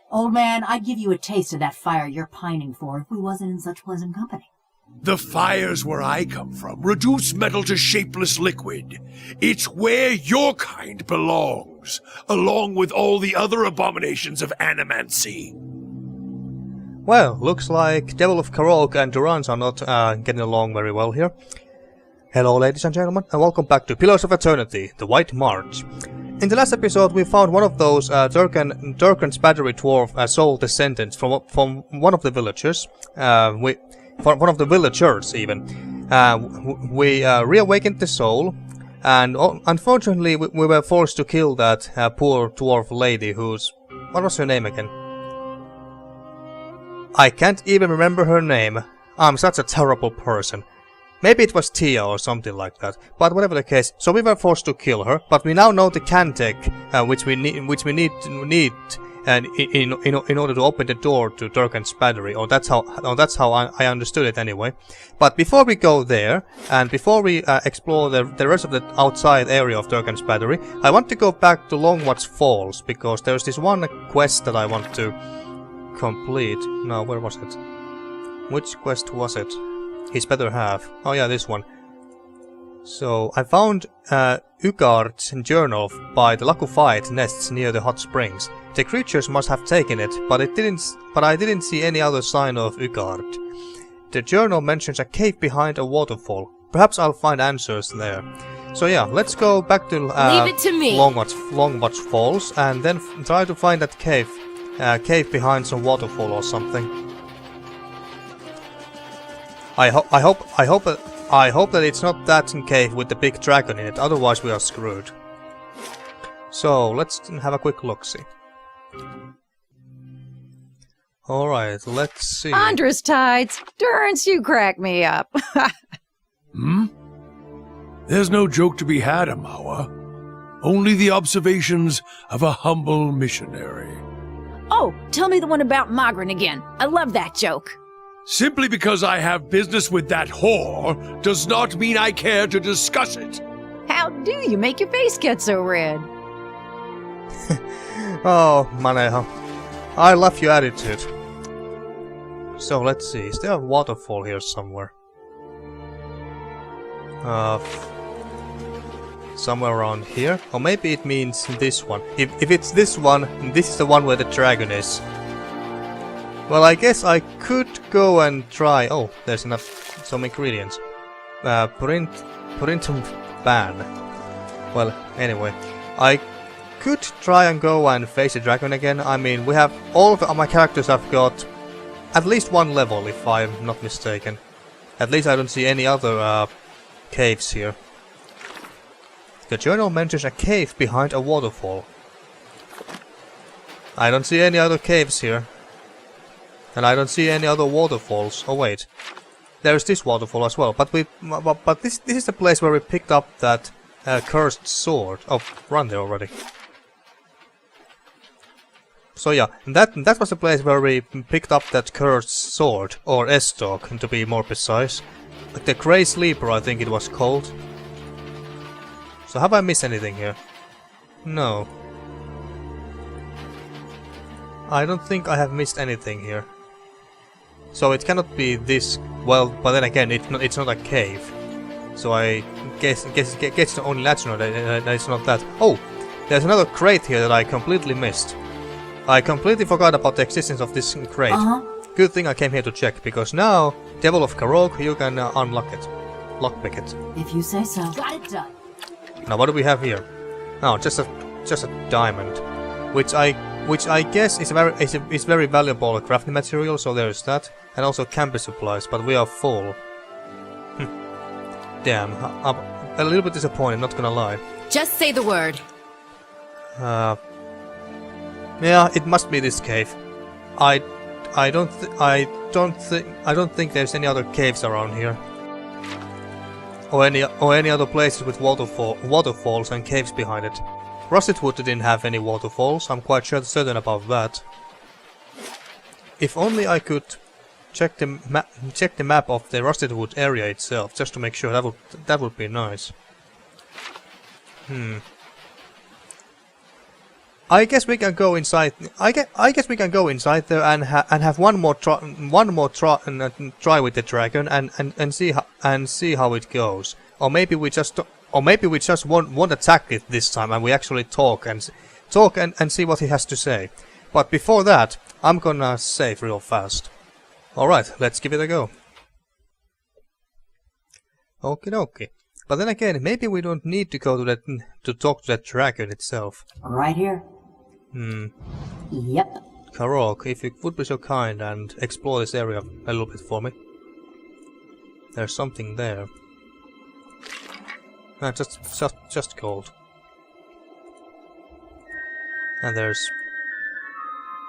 Old man, I'd give you a taste of that fire you're pining for if we wasn't in such pleasant company. The fires where I come from reduce metal to shapeless liquid. It's where your kind belongs, along with all the other abominations of animancy. Well, looks like Devil of Karok and Durans are not getting along very well here. Hello ladies and gentlemen, and welcome back to Pillars of Eternity, the White March. In the last episode we found one of those Durgan's battery dwarf soul descendants from one of the villagers. One of the villagers even. We reawakened the soul, and unfortunately we were forced to kill that poor dwarf lady who's... what was her name again? I can't even remember her name. I'm such a terrible person. Maybe it was Tia or something like that. But whatever the case, so we were forced to kill her. But we now know the Cantech, which we need in order to open the door to Durgan's battery. Or that's how I understood it anyway. But before we go there, and before we explore the rest of the outside area of Durgan's battery, I want to go back to Longwatch Falls because there's this one quest that I want to complete. No, where was it? Which quest was it? His better half. Oh yeah, this one. So I found Ygadr's journal by the Lakufite nests near the hot springs. The creatures must have taken it, but I didn't see any other sign of Ygadr. The journal mentions a cave behind a waterfall. Perhaps I'll find answers there. So yeah, let's go back to Leave it to me. Longwatch Falls and then try to find that cave behind some waterfall or something. I hope that it's not that cave with the big dragon in it, otherwise we are screwed. So let's have a quick look-see. Alright, let's see. Andrus Tides, Durance, you crack me up. There's no joke to be had, Amawa. Only the observations of a humble missionary. Oh, tell me the one about Magrin again. I love that joke. Simply because I have business with that whore does not mean I care to discuss it. How do you make your face get so red? Oh, Maneho. I love your attitude. So let's see, is there a waterfall here somewhere? Somewhere around here? Or maybe it means this one. If it's this one, this is the one where the dragon is. Well, I guess I could go and try... Oh, there's some ingredients. Printum ban. Well, anyway. I could try and go and face the dragon again. I mean, we have... all of my characters have got at least one level, if I'm not mistaken. At least I don't see any other caves here. The journal mentions a cave behind a waterfall. I don't see any other caves here. And I don't see any other waterfalls. Oh wait, there's this waterfall as well. But this is the place where we picked up that cursed sword. Oh, run there already. So yeah, that was the place where we picked up that cursed sword, or Estok, to be more precise. The Grey Sleeper, I think it was called. So have I missed anything here? No. I don't think I have missed anything here. So it cannot be this, well, but then again, it's not a cave. So I guess it's only natural that it's not that. Oh, there's another crate here that I completely missed. I completely forgot about the existence of this crate. Good thing I came here to check, because now, Devil of Karok, you can unlock it. Lockpick it. If you say so. Got it done. Now what do we have here? Oh, just a diamond, which I guess is very valuable crafting material. So there is that, and also camping supplies. But we are full. Damn, I'm a little bit disappointed. Not gonna lie. Just say the word. Yeah, it must be this cave. I don't think there's any other caves around here. Or any other places with waterfalls and caves behind it. Rusted Wood didn't have any waterfalls, I'm quite certain about that. If only I could check the map of the Rusted Wood area itself, just to make sure. That would be nice. I guess we can go inside. I guess we can go inside there and have one more try with the dragon and see how it goes. Or maybe we just won't attack it this time and we actually talk and see what he has to say. But before that, I'm gonna save real fast. All right, let's give it a go. Okie dokie. But then again, maybe we don't need to go to talk to that dragon itself. Right here? Yep. Karok, if you would be so kind and explore this area a little bit for me. There's something there. Just gold. And there's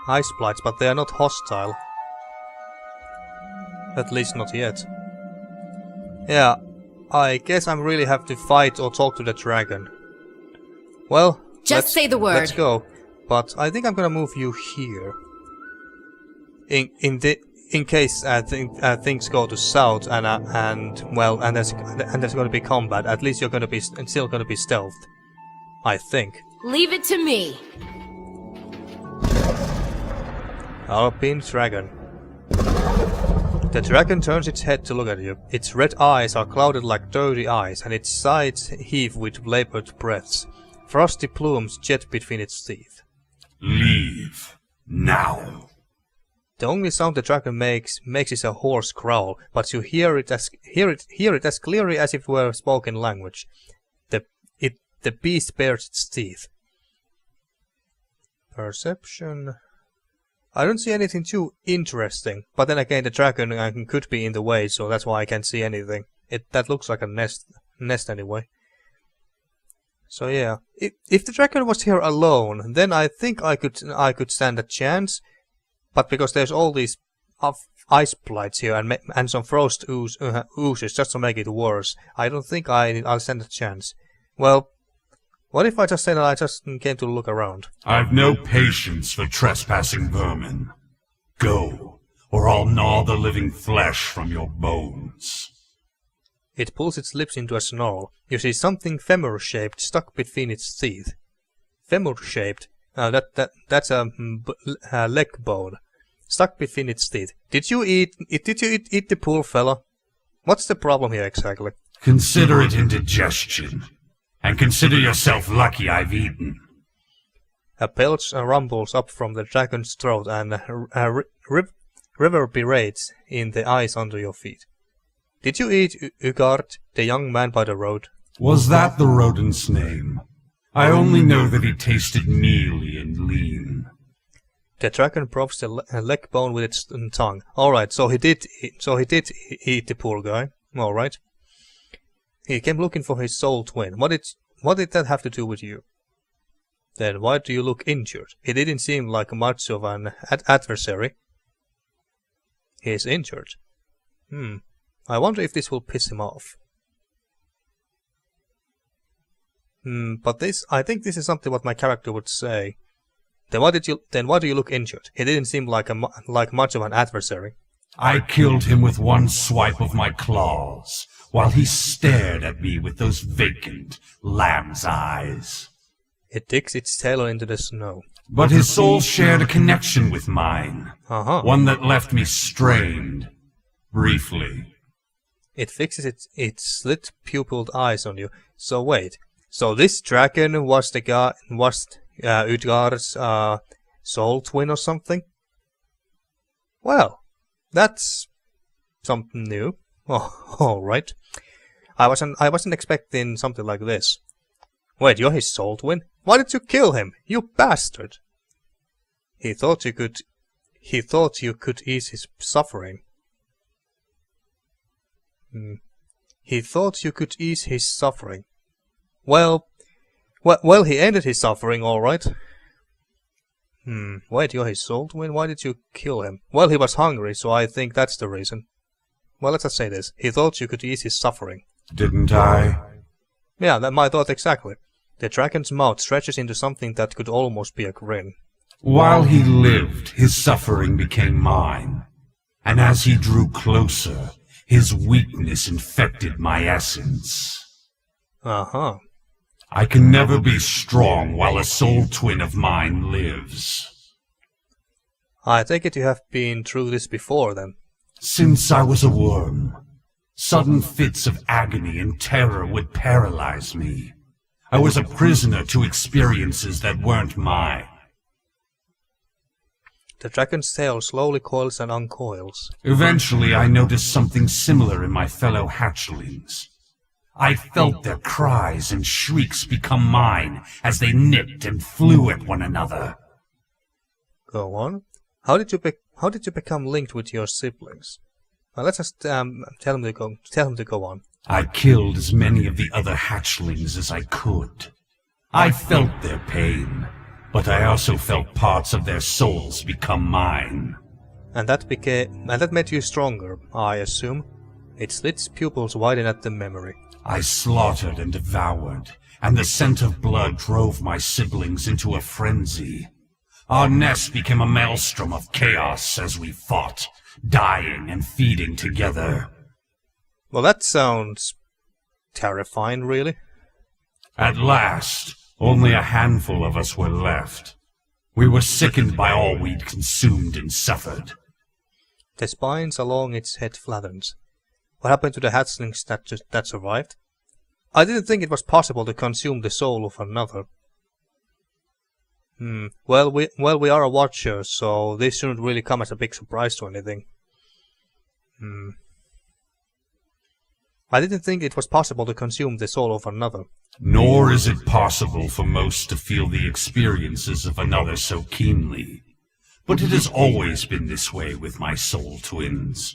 ice blights, but they are not hostile. At least not yet. Yeah, I guess I really have to fight or talk to the dragon. Well, Just say the word. Let's go. But I think I'm gonna move you here. In case things go to south and there's gonna be combat. At least you're gonna be still gonna be stealthed. I think. Leave it to me. Alpine dragon. The dragon turns its head to look at you. Its red eyes are clouded like dirty ice, and its sides heave with labored breaths. Frosty plumes jet between its teeth. Leave. Now. The only sound the dragon makes is a hoarse growl, but you hear it as clearly as if it were spoken language. The beast bares its teeth. Perception. I don't see anything too interesting, but then again the dragon could be in the way, so that's why I can't see anything. That looks like a nest anyway. So yeah, if the dragon was here alone, then I think I could stand a chance. But because there's all these ice blights here and some frost oozes just to make it worse, I don't think I'll stand a chance. Well, what if I just say that I just came to look around? I've no patience for trespassing vermin. Go, or I'll gnaw the living flesh from your bones. It pulls its lips into a snarl. You see something femur-shaped stuck between its teeth. Femur-shaped? That's a leg bone stuck between its teeth. Did you eat the poor fella? What's the problem here exactly? Consider it indigestion. And consider yourself lucky I've eaten. A belch rumbles up from the dragon's throat and reverberates in the ice under your feet. Did you eat Ygadr, the young man by the road? Was that the rodent's name? I only know that he tasted mealy and lean. The dragon probes the leg bone with its tongue. Alright, so he did eat the poor guy. Alright. He came looking for his soul twin. What did that have to do with you? Then why do you look injured? He didn't seem like much of an adversary. He is injured. I wonder if this will piss him off. But I think this is something what my character would say. Then why do you look injured? He didn't seem like much of an adversary. I killed him with one swipe of my claws, while he stared at me with those vacant lamb's eyes. It digs its tail into the snow. But his soul shared a connection with mine. One that left me strained. Briefly. It fixes its slit-pupilled eyes on you. So wait. So this dragon was Ygadr's soul twin or something? Well, that's something new. Oh, alright. I wasn't expecting something like this. Wait, you're his soul twin? Why did you kill him? You bastard! He thought you could ease his suffering. He thought you could ease his suffering. Well, he ended his suffering, alright. Wait, you're his soul twin? Why did you kill him? Well, he was hungry, so I think that's the reason. Well, let's just say this. He thought you could ease his suffering. Didn't I? Yeah, that's my thought exactly. The dragon's mouth stretches into something that could almost be a grin. While he lived, his suffering became mine. And as he drew closer, his weakness infected my essence. I can never be strong while a soul twin of mine lives. I take it you have been through this before, then. Since I was a worm, sudden fits of agony and terror would paralyze me. I was a prisoner to experiences that weren't mine. The dragon's tail slowly coils and uncoils. Eventually, I noticed something similar in my fellow hatchlings. I felt their cries and shrieks become mine as they nipped and flew at one another. Go on. How did you become linked with your siblings? Well, let's just tell him to go on. I killed as many of the other hatchlings as I could. I felt their pain, but I also felt parts of their souls become mine. And that made you stronger, I assume. It slits pupils widen at the memory. I slaughtered and devoured, and the scent of blood drove my siblings into a frenzy. Our nest became a maelstrom of chaos as we fought, dying and feeding together. Well, that sounds terrifying, really. At last, only a handful of us were left. We were sickened by all we'd consumed and suffered. The spines along its head flattens. What happened to the hatchlings that survived? I didn't think it was possible to consume the soul of another. Well, we are a watcher, so this shouldn't really come as a big surprise to anything. I didn't think it was possible to consume the soul of another. Nor is it possible for most to feel the experiences of another so keenly. But it has always been this way with my soul twins.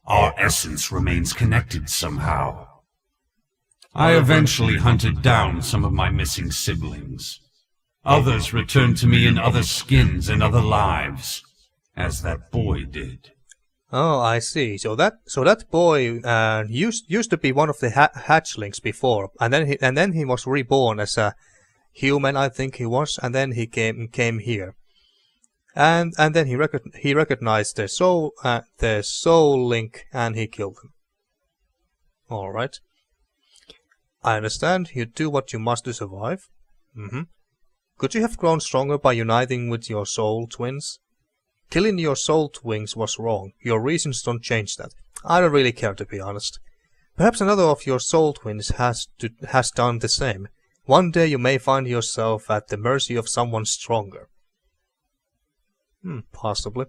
Our essence remains connected somehow. I eventually hunted down some of my missing siblings. Others returned to me in other skins and other lives, as that boy did. Oh, I see. So that boy used to be one of the hatchlings before, and then he was reborn as a human, I think he was, and then he came here, and then he recognized the soul link, and he killed him. All right, I understand. You do what you must to survive. Could you have grown stronger by uniting with your soul twins? Killing your soul twins was wrong. Your reasons don't change that. I don't really care, to be honest. Perhaps another of your soul twins has done the same. One day you may find yourself at the mercy of someone stronger. Possibly.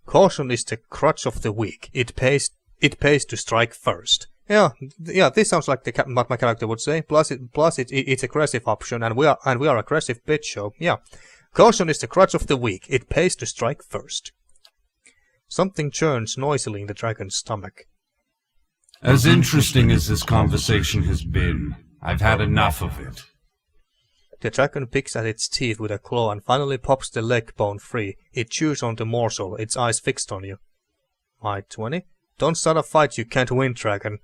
Caution is the crutch of the weak. It pays to strike first. Yeah. This sounds like what my character would say. Plus it's aggressive option, and we are aggressive bitch. So yeah. Caution is the crutch of the weak. It pays to strike first. Something churns noisily in the dragon's stomach. As interesting as this conversation has been, I've had enough of it. The dragon picks at its teeth with a claw and finally pops the leg bone free. It chews on the morsel, its eyes fixed on you. My 20? Don't start a fight you can't win, dragon.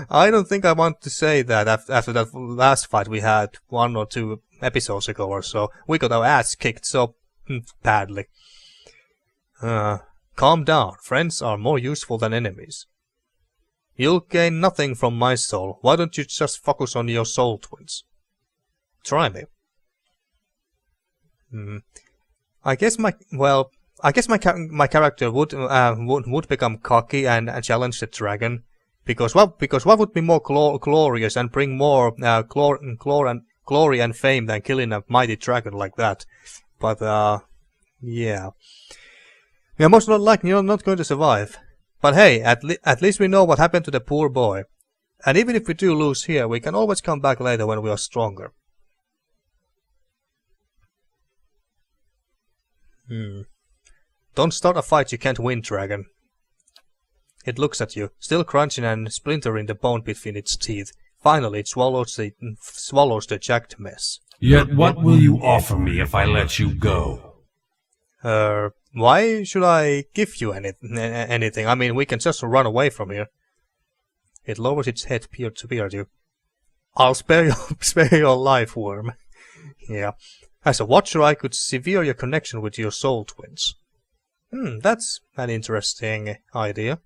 I don't think I want to say that after that last fight we had 1 or 2 episodes ago or so. We got our ass kicked so badly. Calm down. Friends are more useful than enemies. You'll gain nothing from my soul. Why don't you just focus on your soul twins? Try me. I guess my character would become cocky and challenge the dragon. Because what would be more glorious and bring more glory and fame than killing a mighty dragon like that? But yeah, we are most likely not going to survive. But hey, at least we know what happened to the poor boy. And even if we do lose here, we can always come back later when we are stronger. Don't start a fight you can't win, dragon. It looks at you, still crunching and splintering the bone between its teeth. Finally, it swallows the jagged mess. Yet what will you offer me if I let you go? Why should I give you anything? I mean, we can just run away from here. It lowers its head to peer at you. I'll spare your life, worm. Yeah. As a watcher, I could sever your connection with your soul twins. That's an interesting idea.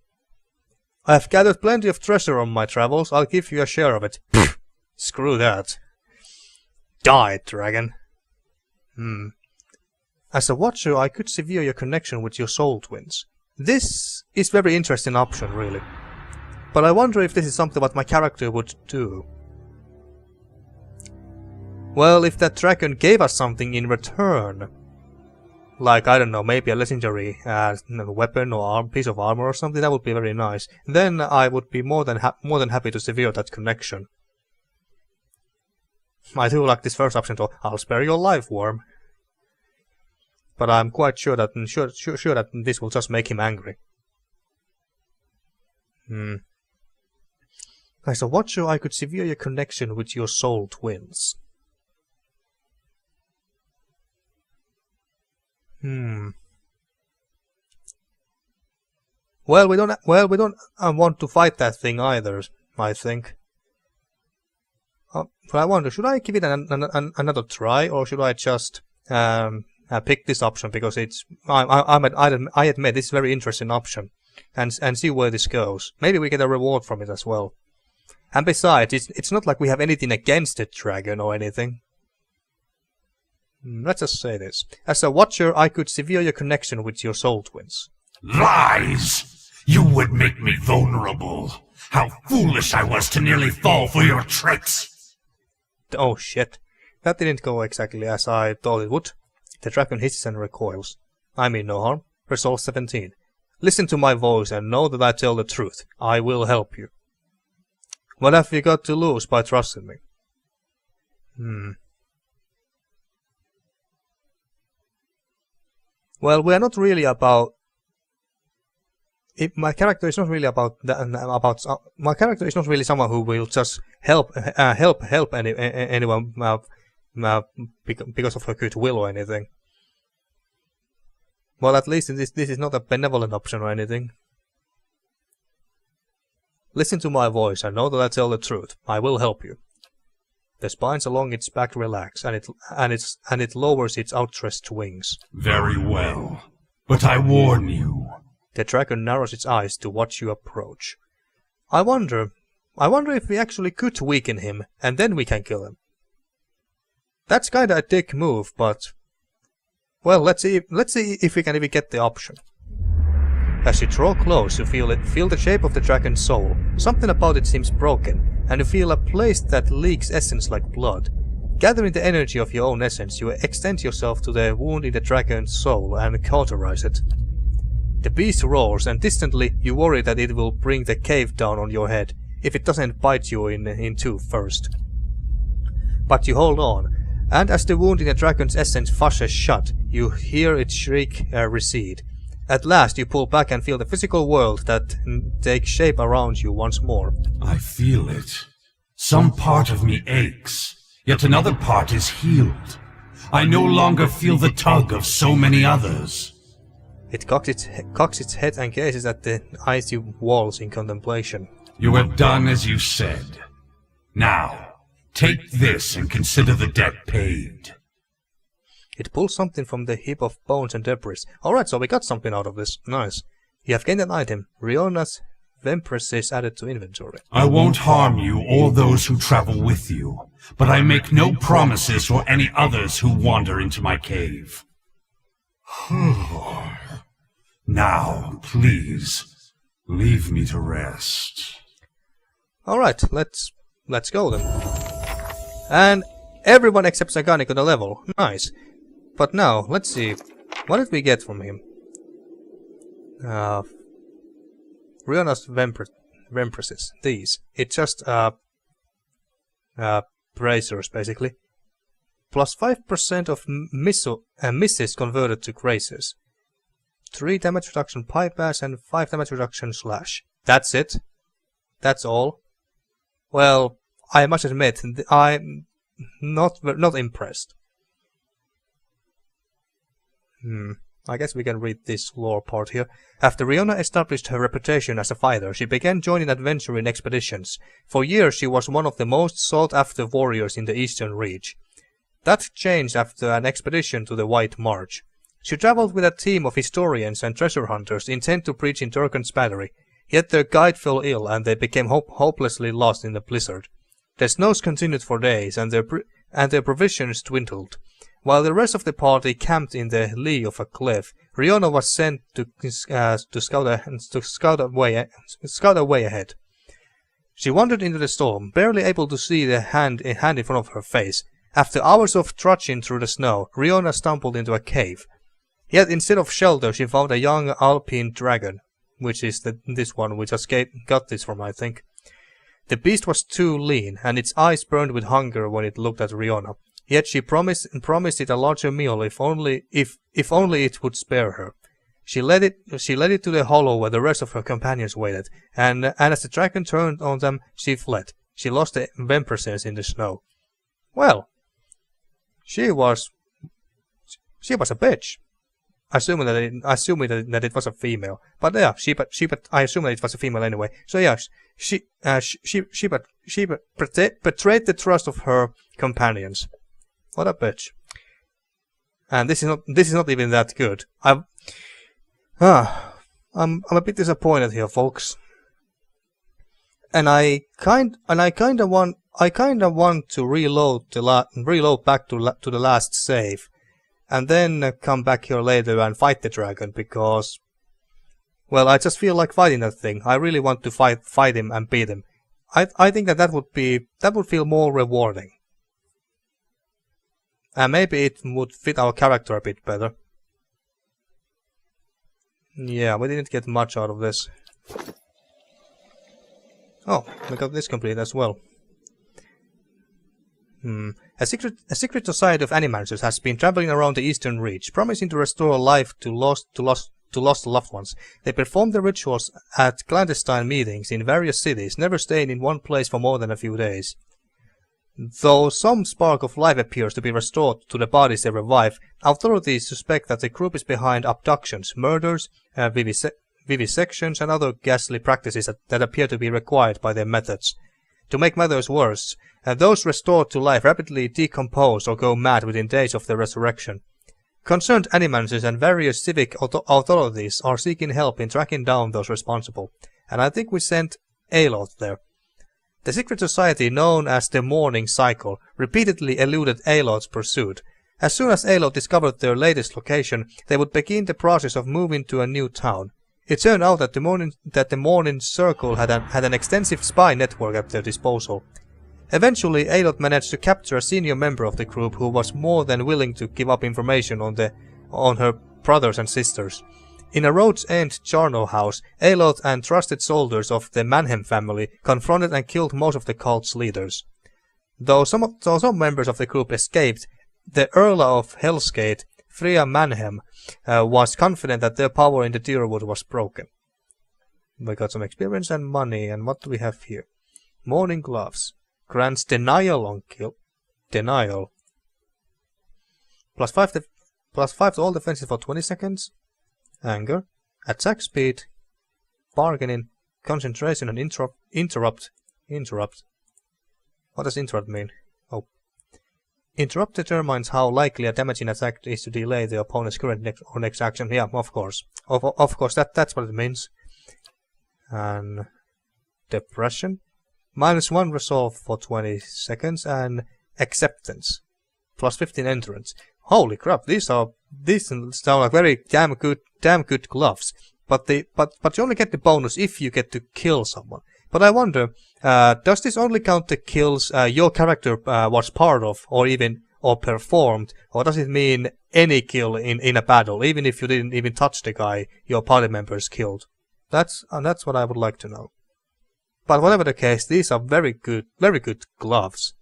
I have gathered plenty of treasure on my travels. I'll give you a share of it. Screw that. Die, dragon. As a watcher, I could sever your connection with your soul twins. This is very interesting option, really. But I wonder if this is something that my character would do. Well, if that dragon gave us something in return, like, I don't know, maybe a legendary weapon or piece of armor or something, that would be very nice. Then I would be more than happy to sever that connection. I do like this first option, though. I'll spare your life, worm. But I'm quite sure that sure that this will just make him angry. As a watcher, I could sever your connection with your soul twins. Well, we don't want to fight that thing either, I think. But I wonder, should I give it another try, or should I just pick this option because it's I admit this is a very interesting option, and see where this goes. Maybe we get a reward from it as well. And besides, it's not like we have anything against the dragon or anything. Let's just say this. As a watcher, I could sever your connection with your soul twins. Lies! You would make me vulnerable. How foolish I was to nearly fall for your tricks! Oh shit. That didn't go exactly as I thought it would. The dragon hisses and recoils. I mean no harm. Resolve 17. Listen to my voice and know that I tell the truth. I will help you. What have you got to lose by trusting me? Well, we are not really about... my character is not really about my character is not really someone who will just help anyone because of her goodwill or anything. Well, at least this is not a benevolent option or anything. Listen to my voice and know that I tell the truth. I will help you. The spines along its back relax, and it lowers its outstretched wings. Very well, but I warn you. The dragon narrows its eyes to watch you approach. I wonder if we actually could weaken him, and then we can kill him. That's kinda a dick move, but... well, let's see if we can even get the option. As you draw close, you feel the shape of the dragon's soul. Something about it seems broken, and you feel a place that leaks essence like blood. Gathering the energy of your own essence, you extend yourself to the wound in the dragon's soul and cauterize it. The beast roars, and distantly you worry that it will bring the cave down on your head, if it doesn't bite you in two first. But you hold on, and as the wound in the dragon's essence fushes shut, you hear its shriek recede. At last you pull back and feel the physical world that takes shape around you once more. I feel it. Some part of me aches, yet another part is healed. I no longer feel the tug of so many others. It cocks its head and gazes at the icy walls in contemplation. You have done as you said. Now, take this and consider the debt paid. It pulls something from the heap of bones and debris. Alright, so we got something out of this. Nice. You have gained an item. Riona's Vempress is added to inventory. I won't harm you or those who travel with you, but I make no promises for any others who wander into my cave. Now, please, leave me to rest. Alright, let's go then. And everyone except Sagani got a level. Nice. But now, let's see. What did we get from him? Riona's Vempresses. These. It's just bracers, basically. Plus 5% of misses converted to graces. 3 damage reduction pipe bash and 5 damage reduction slash. That's it. That's all. Well, I must admit, I'm not impressed. I guess we can read this lore part here. After Riona established her reputation as a fighter, she began joining adventuring expeditions. For years she was one of the most sought-after warriors in the Eastern Reach. That changed after an expedition to the White March. She traveled with a team of historians and treasure hunters intent to breach in Durgan's battery, yet their guide fell ill and they became hopelessly lost in the blizzard. The snows continued for days, and their provisions dwindled. While the rest of the party camped in the lee of a cliff, Riona was sent to scout a way ahead. She wandered into the storm, barely able to see the hand in front of her face. After hours of trudging through the snow, Riona stumbled into a cave. Yet instead of shelter, she found a young alpine dragon, which is this one we just got this from, I think. The beast was too lean, and its eyes burned with hunger when it looked at Riona. Yet she promised it a larger meal if only it would spare her. She led it to the hollow where the rest of her companions waited, and as the dragon turned on them, she fled. She lost the Vempersense in the snow. Well, she was a bitch. Assuming that it was a female, but yeah, I assume that it was a female anyway. So yeah, she betrayed the trust of her companions. What a bitch. And this is not even that good. I'm a bit disappointed here, folks. And I kinda want to reload back to the last save, and then come back here later and fight the dragon, because, well, I just feel like fighting that thing. I really want to fight him and beat him. I think that would feel more rewarding. And maybe it would fit our character a bit better. Yeah, we didn't get much out of this. Oh, we got this complete as well. A secret society of animancers has been traveling around the Eastern Reach, promising to restore life to lost loved ones. They perform their rituals at clandestine meetings in various cities, never staying in one place for more than a few days. Though some spark of life appears to be restored to the bodies they revive, authorities suspect that the group is behind abductions, murders, vivisections, and other ghastly practices that appear to be required by their methods. To make matters worse, those restored to life rapidly decompose or go mad within days of their resurrection. Concerned animancers and various civic authorities are seeking help in tracking down those responsible, and I think we sent Aloth there. The secret society, known as the Morning Cycle, repeatedly eluded Aloth's pursuit. As soon as Aloth discovered their latest location, they would begin the process of moving to a new town. It turned out that the Morning Circle had an extensive spy network at their disposal. Eventually, Aloth managed to capture a senior member of the group who was more than willing to give up information on her brothers and sisters. In a Rhodes End charnel house, Aloth and trusted soldiers of the Manhem family confronted and killed most of the cult's leaders. Though some members of the group escaped, the Earl of Hellsgate, Freya Manhem, was confident that their power in the Deerwood was broken. We got some experience and money, and what do we have here? Morning Gloves. Grants denial on kill. Denial. +5 to all defenses for 20 seconds. Anger. Attack speed. Bargaining. Concentration and interrupt. What does interrupt mean? Oh. Interrupt determines how likely a damaging attack is to delay the opponent's current next action. Yeah, of course. Of course, that's what it means. And depression. -1 resolve for 20 seconds, and acceptance. +15 endurance. Holy crap, these sound like very damn good gloves. But you only get the bonus if you get to kill someone. But I wonder, does this only count the kills your character was part of, or performed, or does it mean any kill in a battle, even if you didn't even touch the guy your party members killed? That's what I would like to know. But whatever the case, these are very good gloves.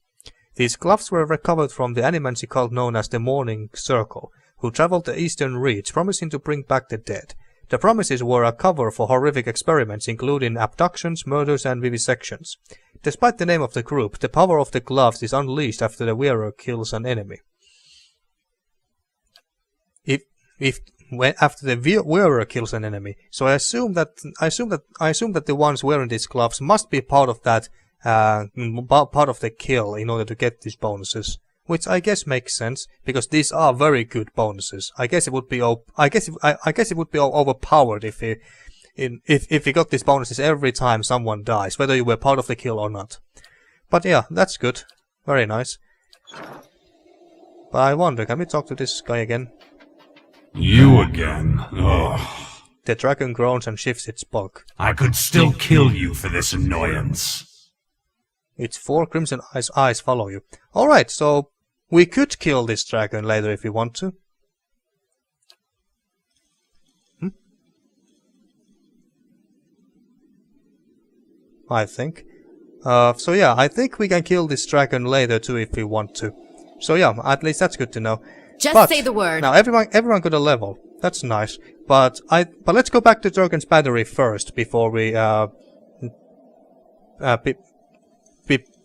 These gloves were recovered from the animancy cult known as the Morning Circle, who traveled the Eastern Reach, promising to bring back the dead. The promises were a cover for horrific experiments including abductions, murders, and vivisections. Despite the name of the group, the power of the gloves is unleashed after the wearer kills an enemy. After the wearer kills an enemy, so I assume that the ones wearing these gloves must be part of that, part of the kill in order to get these bonuses, which I guess makes sense because these are very good bonuses. I guess it would be overpowered if you got these bonuses every time someone dies, whether you were part of the kill or not. But yeah, that's good. Very nice. But I wonder, can we talk to this guy again? You again? Ugh. The dragon groans and shifts its bulk. I could still kill you for this annoyance. Its 4 crimson eyes follow you. Alright, so we could kill this dragon later if we want to. I think. So yeah, I think we can kill this dragon later too if we want to. So yeah, at least that's good to know. Just say the word. Now everyone got a level. That's nice. But let's go back to Durgan's battery first before we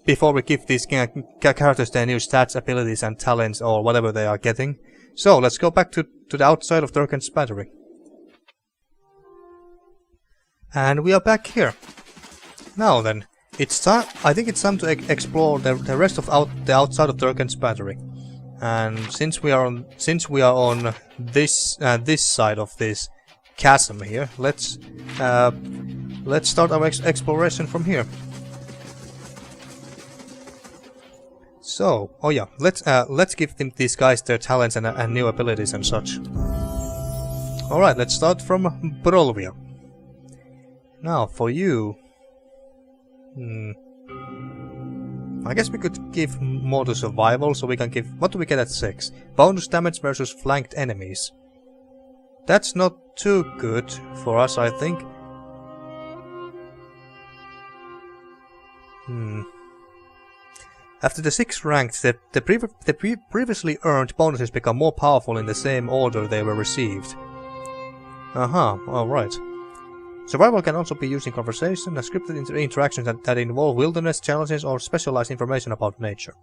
before we give these characters their new stats, abilities and talents or whatever they are getting. So let's go back to the outside of Durgan's battery. And we are back here. Now then, it's time. I think it's time to explore the rest of the outside of Durgan's battery. And since we are on this side of this chasm here, let's start our exploration from here. So, oh yeah, let's give these guys their talents and new abilities and such. All right, let's start from Brolvia. Now for you. I guess we could give more to survival, so we can give... What do we get at 6? Bonus damage versus flanked enemies. That's not too good for us, I think. After the 6 ranks, the previously earned bonuses become more powerful in the same order they were received. Alright. Survival can also be used in conversation and scripted interactions that involve wilderness challenges or specialized information about nature.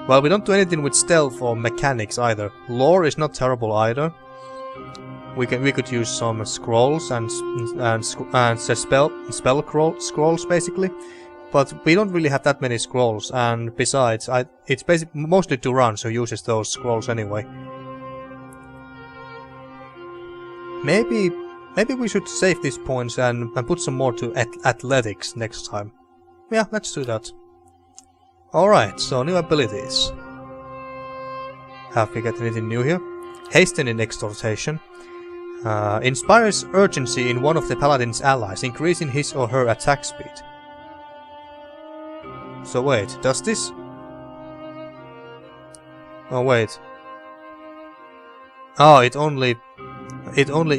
Well, we don't do anything with stealth or mechanics either. Lore is not terrible either. We could use some scrolls and spell scrolls basically, but we don't really have that many scrolls. And besides, it's basically mostly Durgan who uses those scrolls anyway. Maybe we should save these points and put some more to athletics next time. Yeah, let's do that. Alright, so new abilities. Have we got anything new here? Hastening exhortation. Inspires urgency in one of the paladin's allies, increasing his or her attack speed. So wait, does this... Oh wait. Oh, it only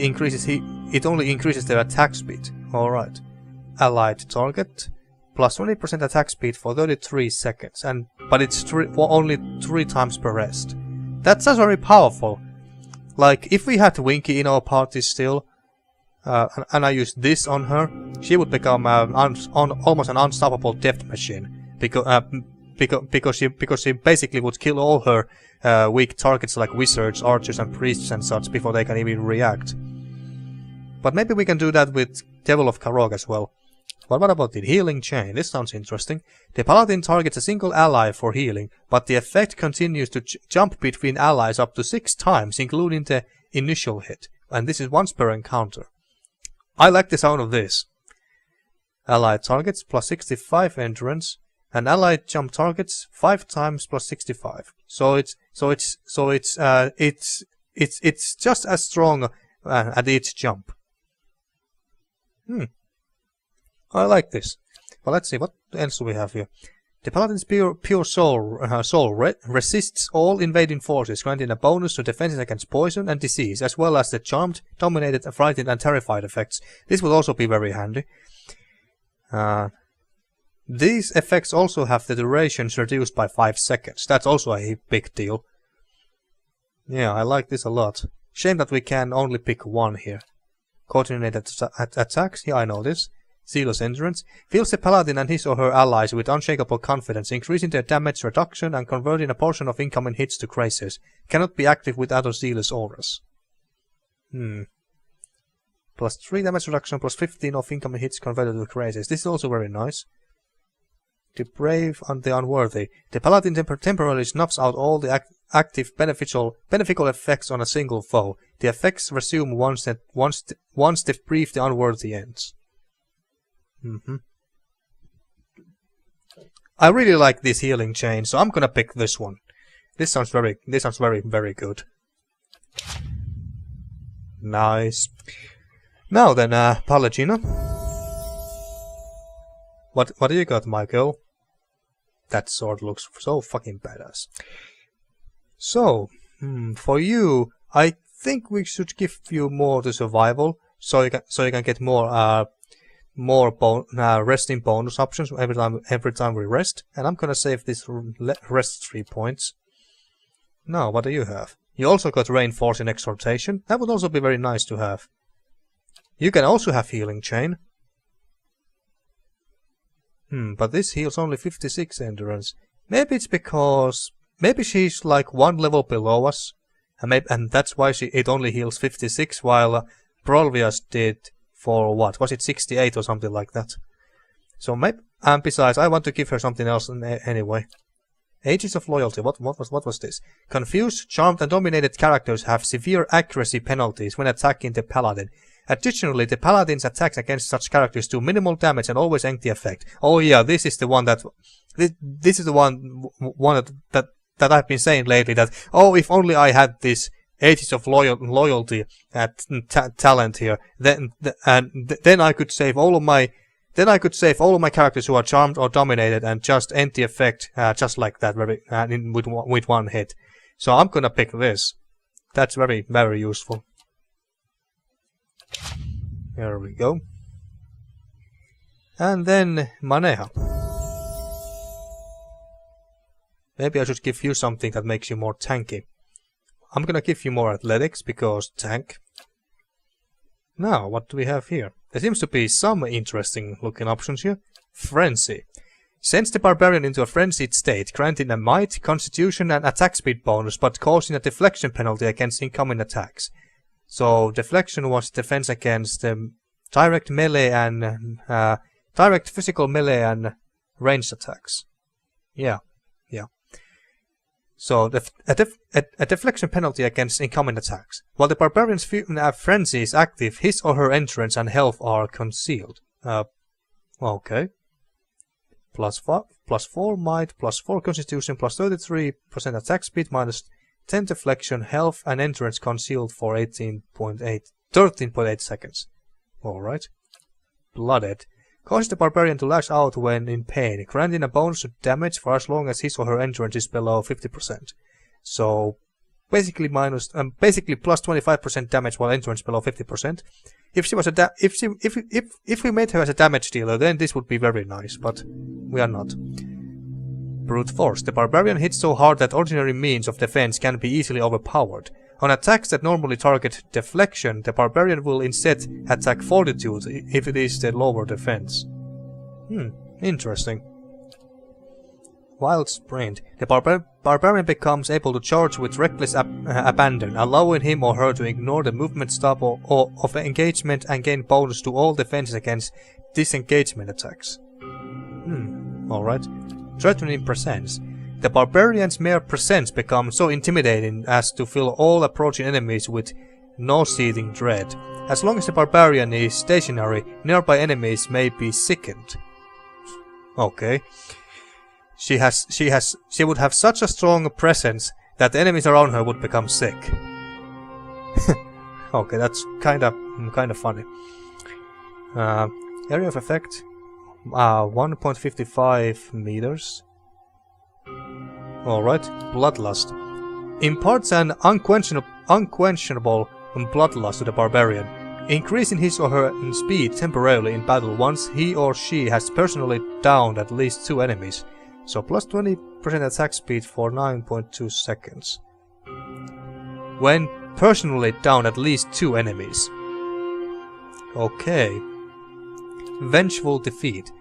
increases their attack speed. Alright. Allied target. Plus 20% attack speed for 33 seconds. But it's only 3 times per rest. That's very powerful. Like, if we had Winky in our party still, and I used this on her, she would become almost an unstoppable death machine. Because she basically would kill all her weak targets like wizards, archers and priests and such before they can even react. But maybe we can do that with Devil of Karog as well. But what about the healing chain? This sounds interesting. The paladin targets a single ally for healing, but the effect continues to jump between allies up to 6 times, including the initial hit. And this is once per encounter. I like the sound of this. Allied targets plus 65 endurance. And allied jump targets 5 times plus 65. So it's just as strong at each jump. I like this. Well, let's see what else do we have here. The paladin's pure soul resists all invading forces, granting a bonus to defenses against poison and disease, as well as the charmed, dominated, frightened, and terrified effects. This will also be very handy. These effects also have the durations reduced by 5 seconds. That's also a big deal. Yeah, I like this a lot. Shame that we can only pick one here. Coordinated attacks, yeah, I know this. Zealous endurance. Fills the paladin and his or her allies with unshakable confidence, increasing their damage reduction and converting a portion of incoming hits to graces. Cannot be active with other zealous auras. Plus 3 damage reduction, plus 15 of incoming hits converted to graces. This is also very nice. The brave and the unworthy. The paladin temporarily snuffs out all the active beneficial effects on a single foe. The effects resume once the brief the unworthy ends. I really like this healing chain, so I'm gonna pick this one. This sounds very, very good. Nice. Now then, Pallegina. What do you got, Michael? That sword looks so fucking badass. So, for you, I think we should give you more to survival, so you can get more resting bonus options every time we rest. And I'm gonna save this rest 3 points. Now, what do you have? You also got reinforcing exhortation. That would also be very nice to have. You can also have healing chain. But this heals only 56 endurance. Maybe it's because maybe she's like 1 level below us, and that's why it only heals 56, while Brolvias did for what? Was it 68 or something like that? So maybe, and besides, I want to give her something else anyway. Ages of Loyalty. What was this? Confused, charmed, and dominated characters have severe accuracy penalties when attacking the paladin. Additionally, the paladin's attacks against such characters do minimal damage and always empty effect. Oh yeah, this is the one that this is the one that I've been saying lately. That oh, if only I had this Ages of Loyalty talent here, then I could save all of my characters who are charmed or dominated and just empty effect, just like that, with one hit. So I'm gonna pick this. That's very, very useful. There we go. And then Maneha. Maybe I should give you something that makes you more tanky. I'm gonna give you more athletics because tank. Now, what do we have here? There seems to be some interesting looking options here. Frenzy. Sends the barbarian into a frenzied state, granting a might, constitution and attack speed bonus, but causing a deflection penalty against incoming attacks. So deflection was defense against direct melee and direct physical melee and ranged attacks. Yeah. So a deflection penalty against incoming attacks. While the barbarian's frenzy is active, his or her entrance and health are concealed. Okay. +4 might, +4 constitution, +33% attack speed, -10 deflection, health and entrance concealed for 13.8 seconds. Alright. Blooded. Causes the barbarian to lash out when in pain, granting a bonus to damage for as long as his or her endurance is below 50%. So basically plus 25% damage while endurance below 50%. If she was if we made her as a damage dealer, then this would be very nice, but we are not. Brute force. The barbarian hits so hard that ordinary means of defense can be easily overpowered. On attacks that normally target deflection, the barbarian will instead attack fortitude if it is the lower defense. Interesting. Wild Sprint. The barbarian becomes able to charge with reckless abandon, allowing him or her to ignore the movement stop of engagement and gain bonus to all defenses against disengagement attacks. Alright. Threatening presence. The barbarian's mere presence becomes so intimidating as to fill all approaching enemies with nauseating dread. As long as the barbarian is stationary, nearby enemies may be sickened. Okay. She would have such a strong presence that the enemies around her would become sick. Okay, that's kind of funny. Area of effect 1.55 meters. Alright, Bloodlust. Imparts an unquenchable bloodlust to the barbarian, increasing his or her speed temporarily in battle once he or she has personally downed at least 2 enemies. So plus 20% attack speed for 9.2 seconds. When personally down at least 2 enemies. Okay. Vengeful Defeat.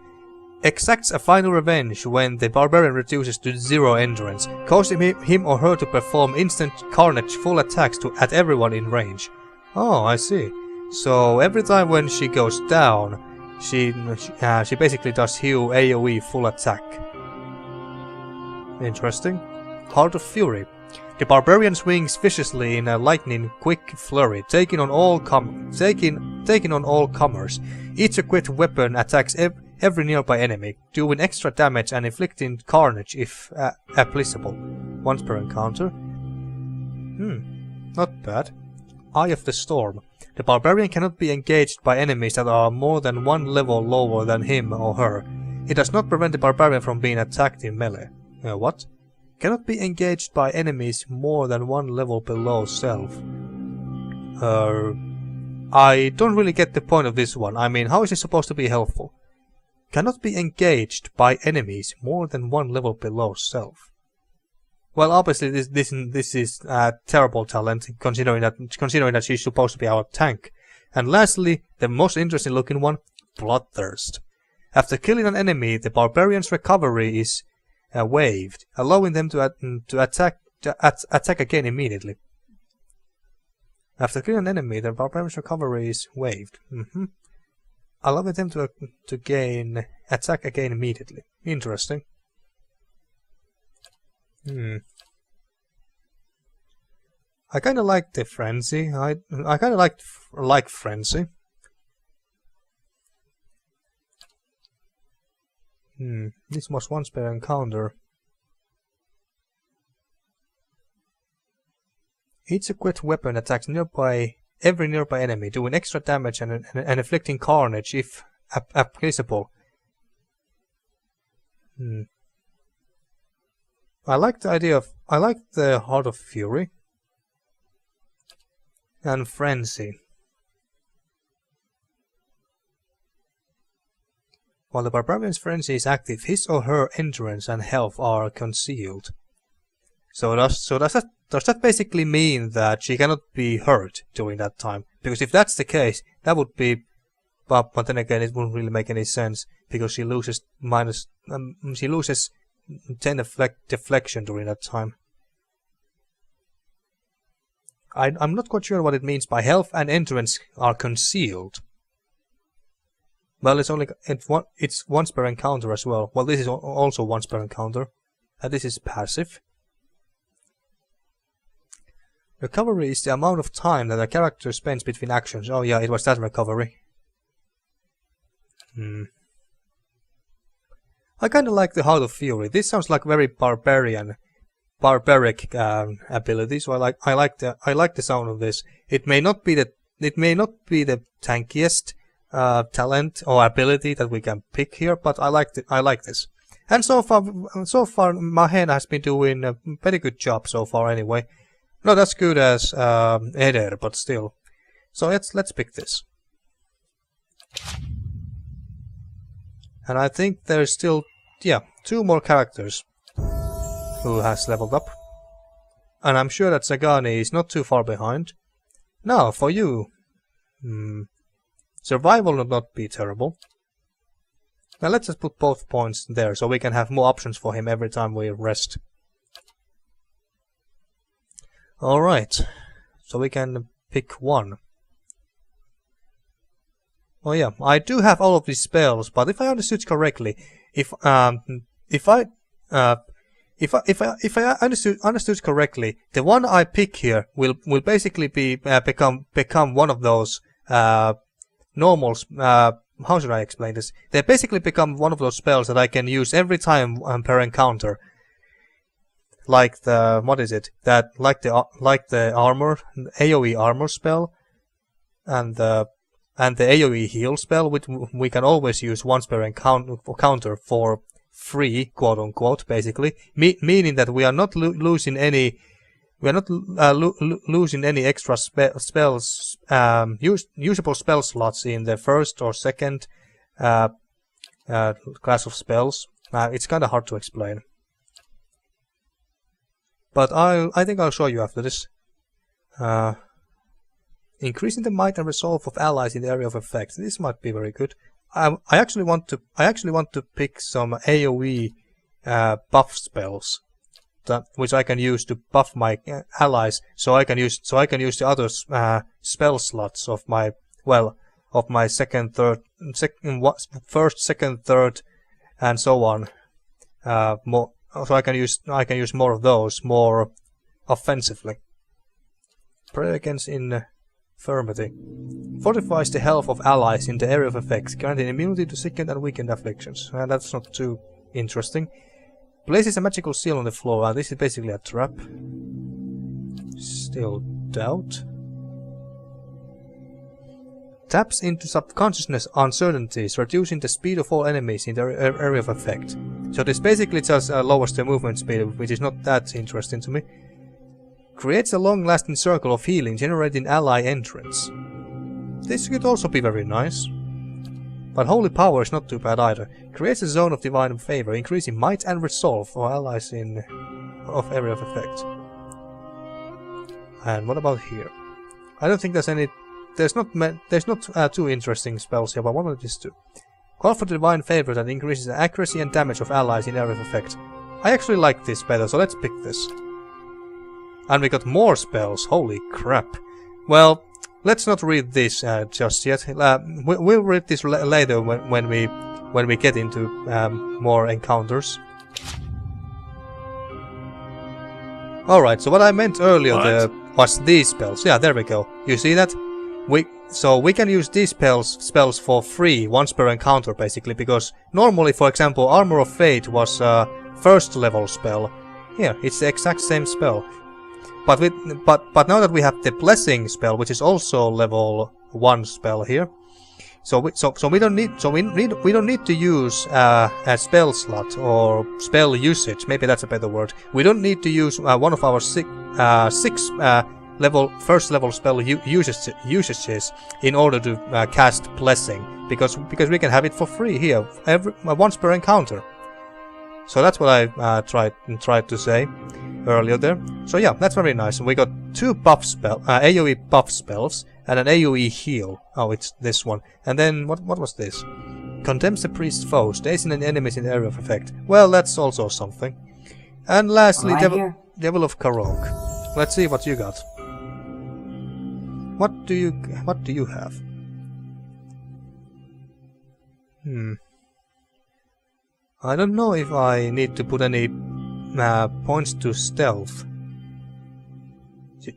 Exacts a final revenge when the barbarian reduces to 0 endurance, causing him or her to perform instant carnage full attacks at everyone in range. Oh, I see. So every time when she goes down, she basically does AoE full attack. Interesting. Heart of Fury. The barbarian swings viciously in a lightning quick flurry, taking on all comers. Each equipped weapon attacks every nearby enemy, doing extra damage and inflicting carnage if applicable. Once per encounter. Not bad. Eye of the Storm. The barbarian cannot be engaged by enemies that are more than one level lower than him or her. It does not prevent the barbarian from being attacked in melee. What? Cannot be engaged by enemies more than one level below self. I don't really get the point of this one. I mean, how is it supposed to be helpful? Cannot be engaged by enemies more than one level below self. Well, obviously this is a terrible talent, considering that she's supposed to be our tank. And lastly, the most interesting looking one, Bloodthirst. After killing an enemy, the barbarian's recovery is waived, allowing them to attack again immediately. After killing an enemy, the barbarian's recovery is waived, allowing them to attack again immediately. Interesting. I kind of like the frenzy. I kind of like frenzy. This was once per encounter. Each equipped weapon attacks every nearby enemy, doing extra damage and inflicting carnage if applicable. I like the Heart of Fury and Frenzy. While the barbarian's frenzy is active, his or her endurance and health are concealed. So does that basically mean that she cannot be hurt during that time? Because if that's the case, that would be, but then again, it wouldn't really make any sense because she loses 10 deflection during that time. I'm not quite sure what it means by health and endurance are concealed. Well, it's once per encounter as well. Well, this is also once per encounter, and this is passive. Recovery is the amount of time that a character spends between actions. Oh yeah, it was that recovery. I kinda like the Heart of Fury. This sounds like very barbaric ability, so I like the sound of this. It may not be the tankiest talent or ability that we can pick here, but I like this. And so far Mahena has been doing a very good job so far anyway. Not as good as Ygadr, but still. So let's pick this. And I think there's still, two more characters who has leveled up. And I'm sure that Sagani is not too far behind. Now, for you, survival will not be terrible. Now let's just put both points there, so we can have more options for him every time we rest. Alright, so we can pick one. Oh yeah, I do have all of these spells, but if I understood correctly, if I understood correctly, the one I pick here will basically be become one of those normal. How should I explain this? They basically become one of those spells that I can use every time per encounter. Like the like the armor, AoE armor spell, and the AoE heal spell, which we can always use once per encounter for free, quote unquote, basically, meaning that we are not losing any. We are not losing any extra spells, usable spell slots in the first or second class of spells. It's kind of hard to explain. But I think I'll show you after this. Increasing the might and resolve of allies in the area of effect. This might be very good. I actually want to pick some AoE buff spells, which I can use to buff my allies. So I can use the other spell slots of my first, second, third, and so on. More. So I can use more of those more offensively. Pray against infirmity. Fortifies the health of allies in the area of effect, granting immunity to sickened and weakened afflictions. That's not too interesting. Places a magical seal on the floor. This is basically a trap. Still doubt. Taps into subconsciousness uncertainties, reducing the speed of all enemies in the area of effect. So this basically just lowers the movement speed, which is not that interesting to me. Creates a long-lasting circle of healing, generating ally entrance. This could also be very nice. But holy power is not too bad either. Creates a zone of divine favor, increasing might and resolve for allies in area of effect. And what about here? I don't think there's any. There's not too interesting spells here, but what about these two? Call for divine favor that increases the accuracy and damage of allies in area of effect. I actually like this better, so let's pick this. And we got more spells. Holy crap! Well, let's not read this just yet. We'll read this later when we get into more encounters. Alright, so what I meant earlier there was these spells. Yeah, there we go. You see that? So we can use these spells for free once per encounter, basically, because normally, for example, Armor of Fate was a first level spell. Here, it's the exact same spell. But now that we have the Blessing spell, which is also level 1 spell here, so we don't need to use a spell slot or spell usage. Maybe that's a better word. We don't need to use one of our six first level spell usages in order to cast Blessing, because we can have it for free here once per encounter. So that's what I tried to say earlier there. So yeah, that's very nice. We got two AoE buff spells and an AoE heal. Oh, it's this one. And then what was this? Condemns the priest's foes, dazing and enemies in the area of effect. Well, that's also something. And lastly, Devil of Karok. Let's see what you got. What do you have? I don't know if I need to put any points to stealth.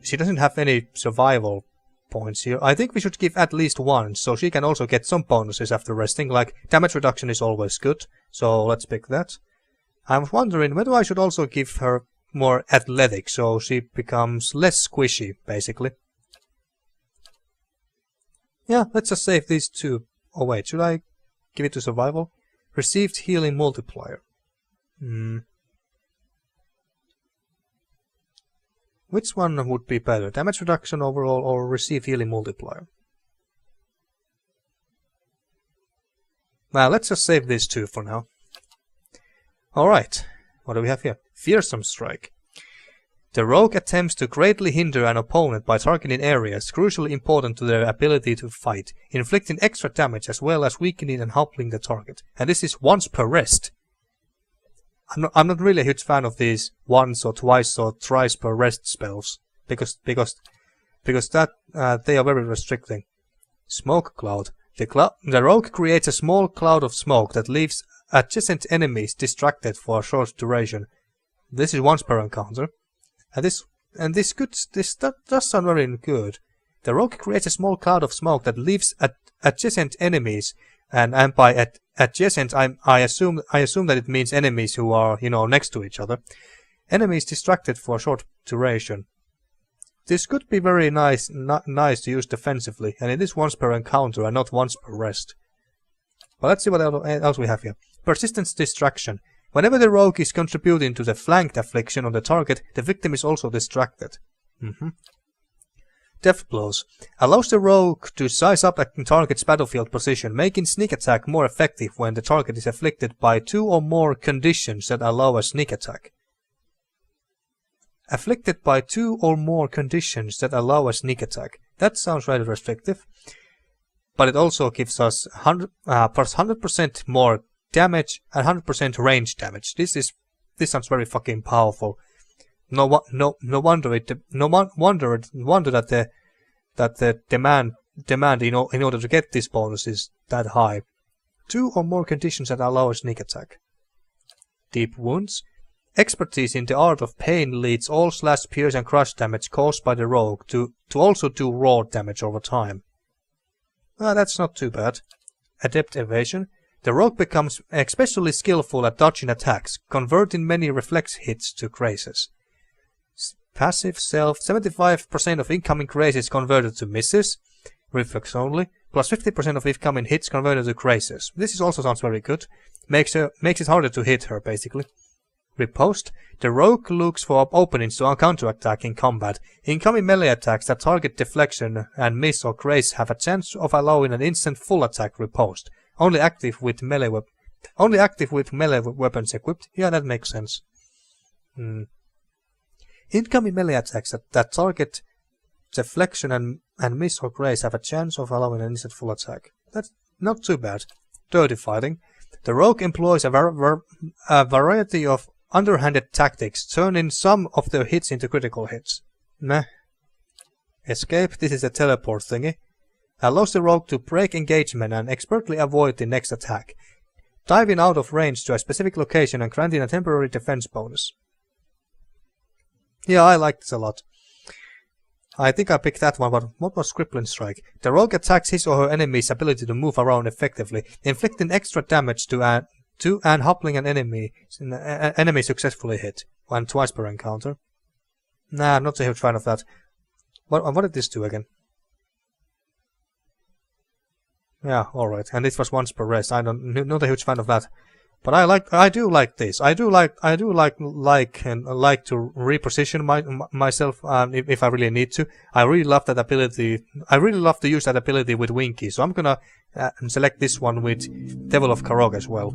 She doesn't have any survival points here. I think we should give at least one, so she can also get some bonuses after resting, like damage reduction is always good, so let's pick that. I was wondering whether I should also give her more athletic, so she becomes less squishy, basically. Yeah, let's just save these two. Oh wait, should I give it to survival? Received healing multiplier. Which one would be better? Damage reduction overall or receive healing multiplier? Well, let's just save these two for now. Alright, what do we have here? Fearsome Strike. The rogue attempts to greatly hinder an opponent by targeting areas crucially important to their ability to fight, inflicting extra damage as well as weakening and humbling the target. And this is once per rest. I'm not really a huge fan of these once or twice or thrice per rest spells, because that they are very restricting. Smoke Cloud. The rogue creates a small cloud of smoke that leaves adjacent enemies distracted for a short duration. This is once per encounter. And this does sound very good. The rogue creates a small cloud of smoke that leaves adjacent enemies, and by adjacent I assume that it means enemies who are, next to each other. Enemies distracted for a short duration. This could be very nice to use defensively, and it is once per encounter and not once per rest. But let's see what else we have here. Persistence Distraction. Whenever the rogue is contributing to the flanked affliction on the target, the victim is also distracted. Death Blows. Allows the rogue to size up a target's battlefield position, making sneak attack more effective when the target is afflicted by 2 or more conditions that allow a sneak attack. Afflicted by 2 or more conditions that allow a sneak attack. That sounds rather restrictive. But it also gives us 100% more damage and 100% range damage. This sounds very fucking powerful. No wonder that the demand in order to get this bonus is that high. 2 or more conditions that allow a sneak attack. Deep Wounds. Expertise in the art of pain leads all slash, pierce and crush damage caused by the rogue to also do raw damage over time. That's not too bad. Adept evasion. The rogue becomes especially skillful at dodging attacks, converting many reflex hits to graces. Passive self. 75% of incoming graces converted to misses. Reflex only. Plus 50% of incoming hits converted to graces. This is also sounds very good. Makes it harder to hit her, basically. Riposte. The rogue looks for openings to counterattack in combat. Incoming melee attacks that target deflection and miss or graze have a chance of allowing an instant full attack riposte. Only active with melee weapons equipped. Yeah, that makes sense. Incoming melee attacks that target deflection and miss or graze have a chance of allowing an instant full attack. That's not too bad. Dirty fighting. The rogue employs a variety of underhanded tactics, turning some of their hits into critical hits. Meh. Escape. This is a teleport thingy. Allows the rogue to break engagement and expertly avoid the next attack, diving out of range to a specific location and granting a temporary defense bonus. Yeah, I like this a lot. I think I picked that one, but what was Crippling Strike? The rogue attacks his or her enemy's ability to move around effectively, inflicting extra damage to and hoppling an enemy successfully hit, and twice per encounter. Nah, I'm not a huge fan of that. What did this do again? Yeah, alright, and this was once per rest. I'm not a huge fan of that. But I do like this. I do like to reposition myself if I really need to. I really love that ability. I really love to use that ability with Winky. So I'm gonna select this one with Devil of Karog as well.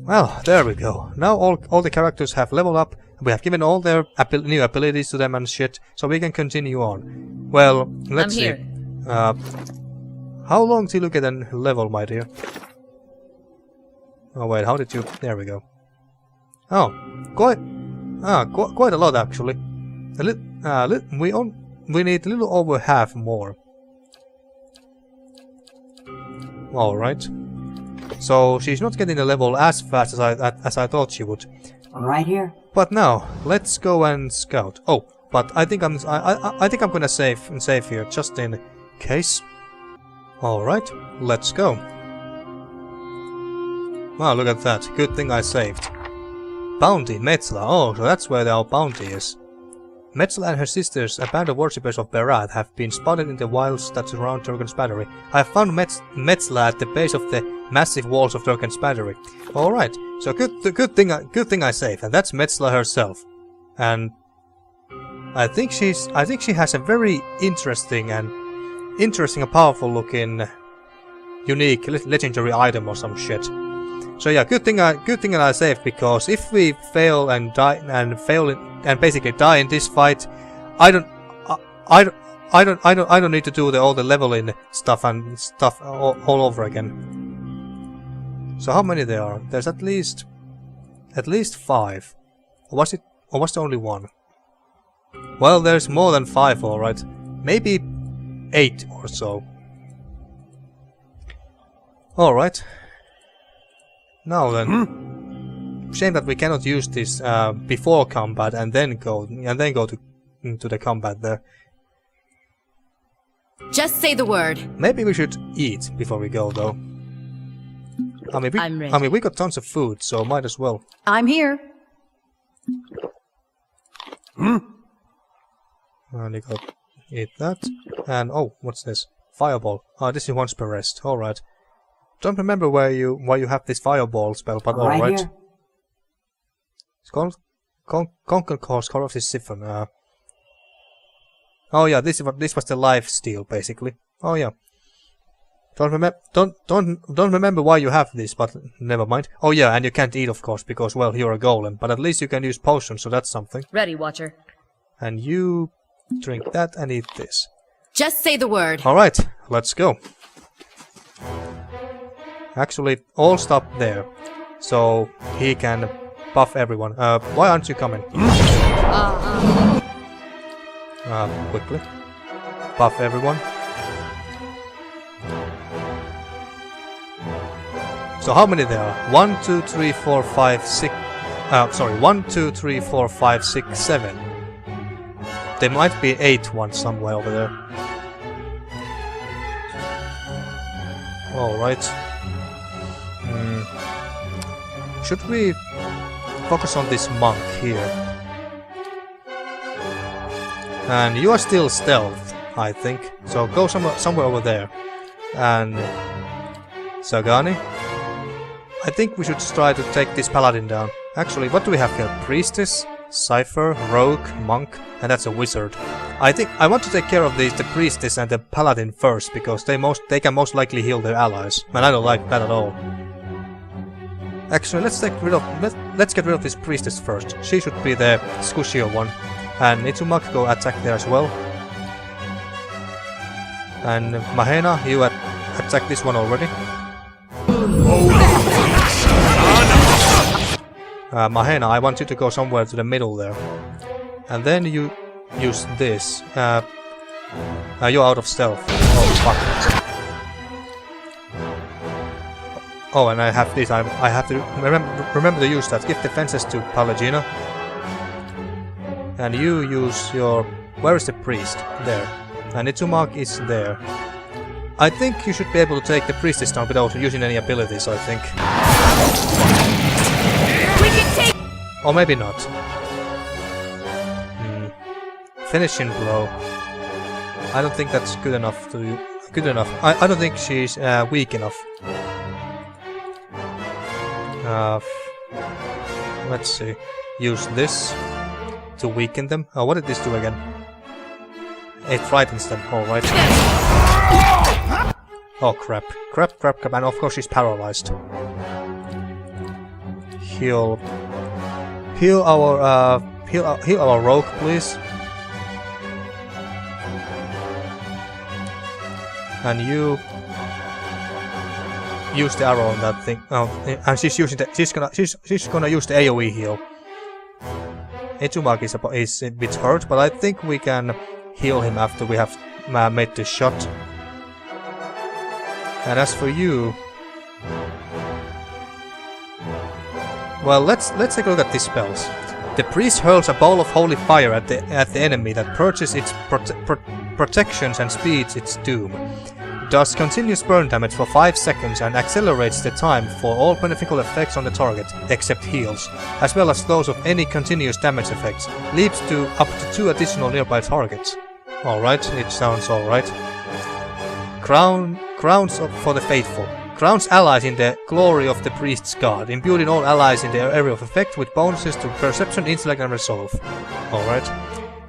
Well, there we go. Now all the characters have leveled up. We have given all their new abilities to them and shit. So we can continue on. Well, let's see. How long till you get a level, my dear? Oh wait, how did you... There we go. Oh, quite a lot actually. We need a little over half more. All right. So she's not getting the level as fast as I thought she would. Right here. But now let's go and scout. Oh, but I think I'm gonna save here just in case. All right, let's go. Wow, look at that. Good thing I saved. Bounty, Metzla. Oh, so that's where our bounty is. Metzla and her sisters, a band of worshippers of Berat, have been spotted in the wilds that surround Durgan's Battery. I have found Metzla at the base of the massive walls of Durgan's Battery. Alright, so good thing I saved, and that's Metzla herself. And I think she has a very interesting and powerful looking unique legendary item or some shit. So yeah, good thing I saved, because if we fail and die and basically die in this fight, I don't need to do all the leveling stuff all over again. So how many there are? There's at least 5. Or was there only 1? Well, there's more than 5, all right. Maybe 8 or so. All right. Now then, shame that we cannot use this before combat and then go to the combat there. Just say the word. Maybe we should eat before we go, though. I mean, we got tons of food, so might as well. I'm here. And you got eat that, and oh, what's this? Fireball. Oh, this is once per rest. All right. Don't remember why you have this fireball spell, but alright. Here. It's called Conquer Cause Corrupted Siphon. Oh yeah, this was the life steal basically. Oh yeah. Don't remember why you have this, but never mind. Oh yeah, and you can't eat of course because well you're a golem, but at least you can use potions, so that's something. Ready, Watcher. And you drink that and eat this. Just say the word. Alright, let's go. Actually, all stop there, so he can buff everyone. Why aren't you coming? Quickly. Buff everyone. So how many there are? 1, 2, 3, 4, 5, 6... sorry, 1, 2, 3, 4, 5, 6, 7. There might be 8 ones somewhere over there. Alright. Should we focus on this monk here? And you are still stealth, I think. So go somewhere over there. And Sagani? I think we should try to take this paladin down. Actually, what do we have here? Priestess, Cypher, Rogue, Monk, and that's a wizard. I think I want to take care of the priestess and the paladin first, because they can most likely heal their allies. And I don't like that at all. Actually, let's get rid of this priestess first. She should be the squishier one. And Itsumak go attack there as well. And Mahena, you attack this one already. Mahena, I want you to go somewhere to the middle there. And then you use this. You're out of stealth. Oh, fuck. Oh, and I have this. I have to remember to use that. Give defenses to Palagina. And you use your... Where is the priest? There. And Itsumak is there. I think you should be able to take the priestess down without using any abilities, I think. We can take. Or maybe not. Finishing blow. I don't think that's good enough to... Good enough. I don't think she's weak enough. Let's see. Use this to weaken them. Oh, what did this do again? It frightens them. Alright. Oh crap. Crap. And of course she's paralyzed. Heal our rogue, please. And you use the arrow on that thing. Oh, and she's using the, she's gonna use the AoE heal. Itsumak is a bit hurt, but I think we can heal him after we have made this shot. And as for you, well, let's take a look at these spells. The priest hurls a ball of holy fire at the enemy that purges its protections and speeds its doom. Does continuous burn damage for 5 seconds and accelerates the time for all beneficial effects on the target, except heals, as well as those of any continuous damage effects. Leaps to up to 2 additional nearby targets. Alright, it sounds alright. Crowns for the faithful. Crowns allies in the glory of the priest's god, imbuing all allies in their area of effect with bonuses to perception, intellect and resolve. Alright.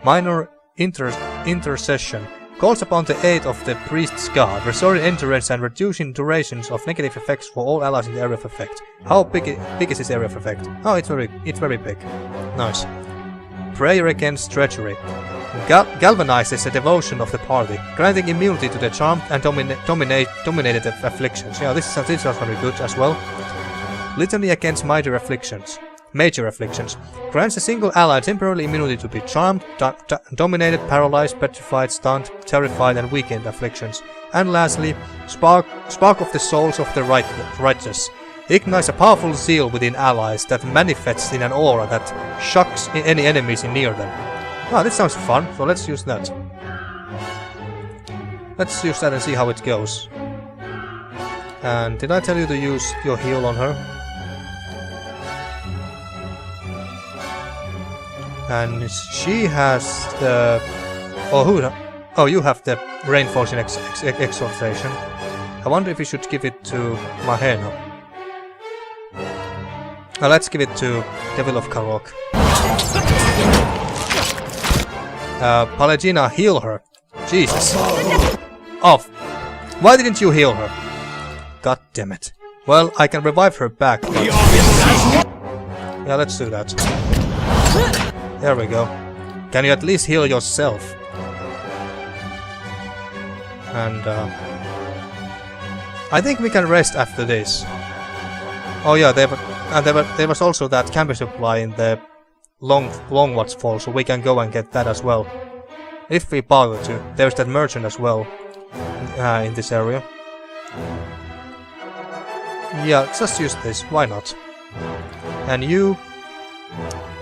Minor intercession. Calls upon the aid of the priest's god, restoring endurance and reducing durations of negative effects for all allies in the area of effect. How big is this area of effect? Oh, it's very big. Nice. Prayer against treachery. Galvanizes the devotion of the party, granting immunity to the charmed and dominated afflictions. Yeah, this sounds very good as well. Litany against major afflictions. Grants a single ally temporary immunity to be charmed, dominated, paralyzed, petrified, stunned, terrified and weakened afflictions. And lastly, Spark of the souls of the righteous. Ignites a powerful zeal within allies that manifests in an aura that shocks any enemies near them. Ah, this sounds fun, so let's use that. Let's use that and see how it goes. And did I tell you to use your heal on her? And she has the... Oh, you have the reinforcing exhortation. I wonder if we should give it to Mahena. Let's give it to Devil of Karok. Palagina, heal her. Jesus. Oh, why didn't you heal her? God damn it. Well, I can revive her back. But... Yeah, let's do that. There we go. Can you at least heal yourself? And I think we can rest after this. Oh yeah, there was also that camping supply in the Longwatch Falls, so we can go and get that as well. If we bother to. There's that merchant as well in this area. Yeah, just use this, why not? And you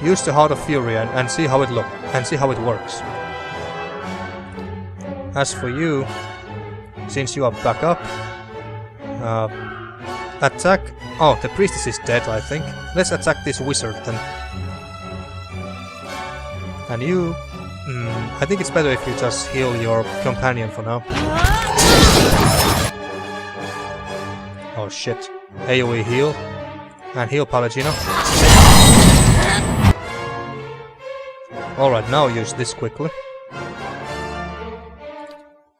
use the Heart of Fury and see how it works. As for you, since you are back up, Attack. Oh, the priestess is dead, I think. Let's attack this wizard then. And you... I think it's better if you just heal your companion for now. Oh shit. AoE heal. And heal Palagino. Alright, now use this quickly.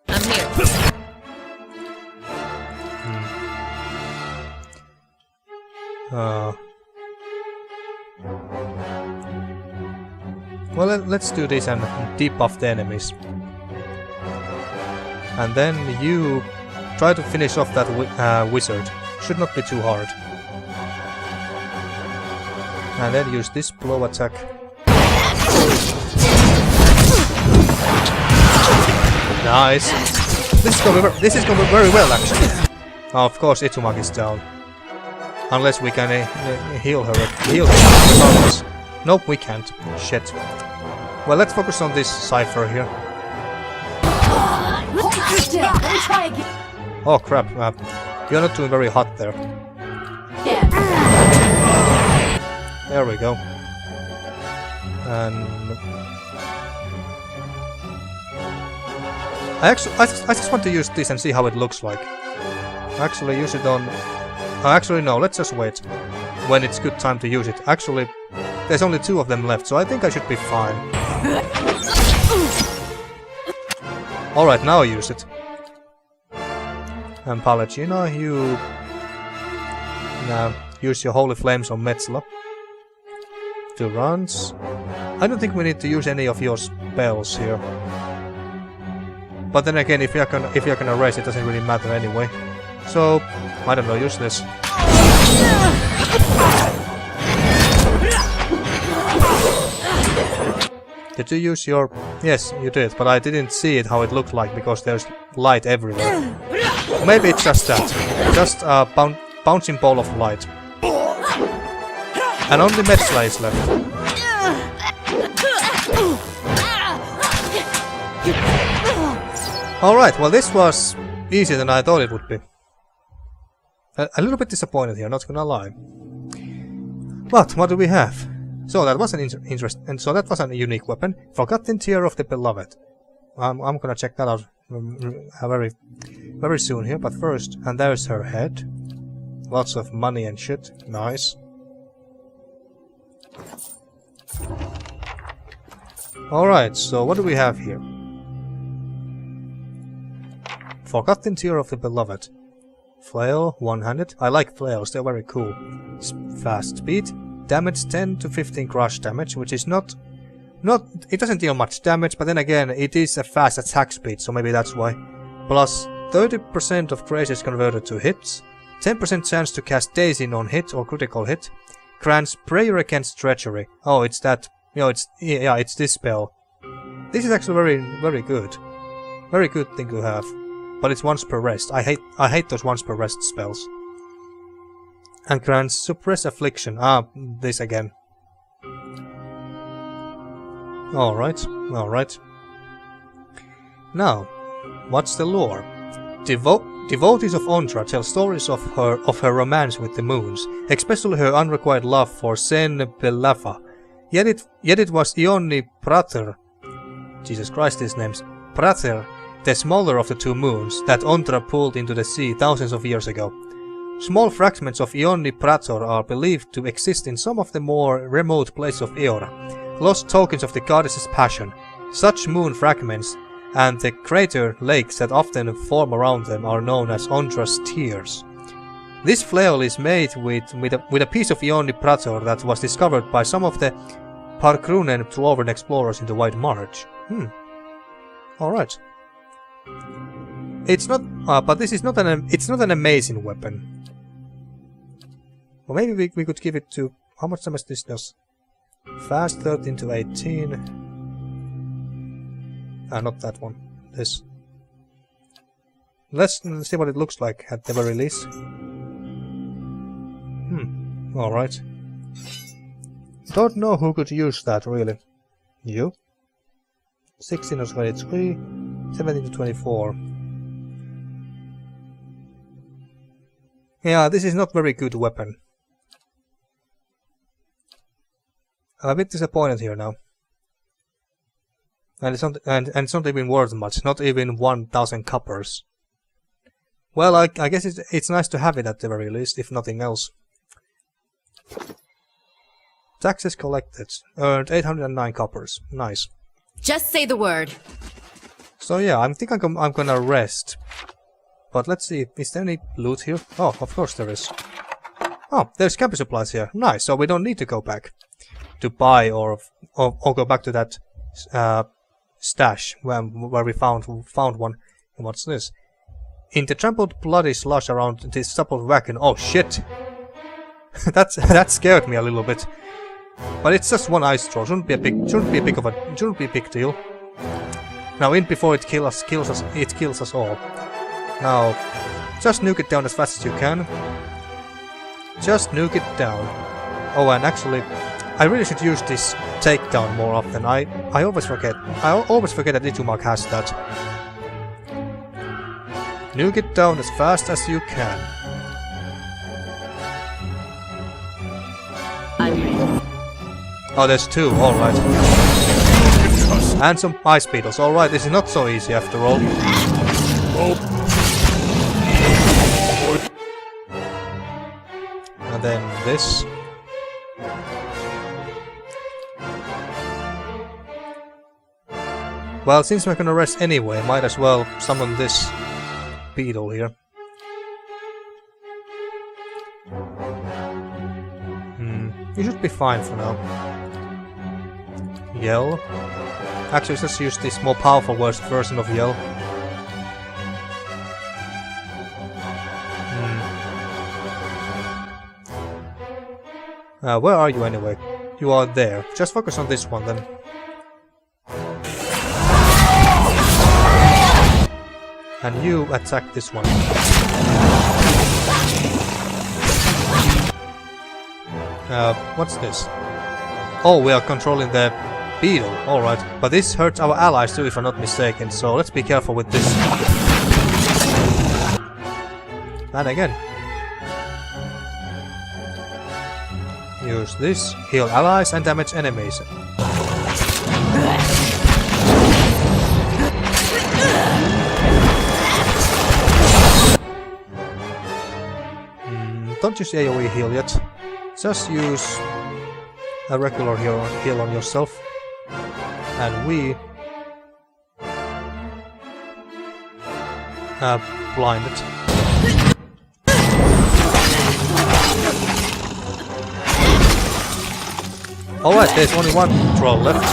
I'm here. Well, let's do this and debuff the enemies. And then you try to finish off that wizard. Should not be too hard. And then use this blow attack. Nice. This is going very well, actually. Oh, of course, Itumag is down. Unless we can heal her. Heal her regardless. Nope, we can't. Shit. Well, let's focus on this cipher here. Oh crap, you're not doing very hot there. There we go. And I just want to use this and see how it looks like. Actually, use it on... actually, no, let's just wait. When it's good time to use it. Actually, there's only 2 of them left, so I think I should be fine. Alright, now use it. And Palagino, you... use your Holy Flames on Metzla. 2 rounds. I don't think we need to use any of your spells here. But then again, if you're gonna raise, it doesn't really matter anyway. So, I don't know, use this. Did you use your... Yes, you did, but I didn't see it how it looked like, because there's light everywhere. Maybe it's just that. Just a bouncing ball of light. And only Metzla is left. Alright, well this was easier than I thought it would be. A little bit disappointed here, not gonna lie. But what do we have? So that was an that was a unique weapon. Forgotten Tear of the Beloved. I'm gonna check that out very soon here, but first, and there's her head. Lots of money and shit. Nice. Alright, so what do we have here? Forgotten Tear of the Beloved. Flail, one-handed. I like flails, they're very cool. Fast speed. Damage 10 to 15 crush damage, which is not... It doesn't deal much damage, but then again, it is a fast attack speed, so maybe that's why. Plus 30% of grace is converted to hits. 10% chance to cast Dazing on hit or critical hit. Grants Prayer Against Treachery. Oh, it's that... it's this spell. This is actually very good. Very good thing to have. But it's once per rest. I hate those once per rest spells. And grants Suppress Affliction. Ah, this again. Alright, alright. Now, what's the lore? Devotees of Ondra tell stories of her romance with the moons, especially her unrequited love for Sen Belafa. Yet it was Ioni Prater, Jesus Christ, these names, Prater, the smaller of the 2 moons, that Ondra pulled into the sea thousands of years ago. Small fragments of Ioni Prator are believed to exist in some of the more remote places of Eora, lost tokens of the goddess's passion. Such moon fragments and the crater lakes that often form around them are known as Ondra's Tears. This flail is made with a piece of Ioni Prator that was discovered by some of the Parkrunen dwarven explorers in the White March. Alright. It's not, but this is not it's not an amazing weapon. Or maybe we could give it to, how much damage this does? Fast 13 to 18. Not that one. This. Let's see what it looks like at the very least. Alright. Don't know who could use that really. You? 16 to 23, 17 to 24. Yeah, this is not very good weapon. I'm a bit disappointed here now. And it's not even worth much, not even 1,000 coppers. Well, I guess it's nice to have it at the very least, if nothing else. Taxes collected. Earned 809 coppers. Nice. Just say the word. So yeah, I think I'm gonna rest. But let's see, is there any loot here? Oh, of course there is. Oh, there's camping supplies here. Nice, so we don't need to go back to buy or go back to that stash where we found one. And what's this? In the trampled bloody slush around this suppled wagon. Oh shit! that scared me a little bit. But it's just one ice troll. Shouldn't be a big deal. Now in before it kills us all. Now, just nuke it down as fast as you can. Just nuke it down. Oh, and actually, I really should use this takedown more often. I always forget. I always forget that Itumark has that. Nuke it down as fast as you can. Oh, there's two. All right. And some ice beetles. All right, this is not so easy after all. And then this. Well, since we're gonna rest anyway, might as well summon this beetle here. You should be fine for now. Yell. Actually, let's use this more powerful version of Yell. Where are you anyway? You are there. Just focus on this one then. And you attack this one. What's this? Oh, we are controlling the beetle. Alright. But this hurts our allies too, if I'm not mistaken, so let's be careful with this. And again. Use this. Heal allies and damage enemies. Don't use AoE heal yet. Just use a regular heal on yourself. And we blind it. Alright, there's only one troll left.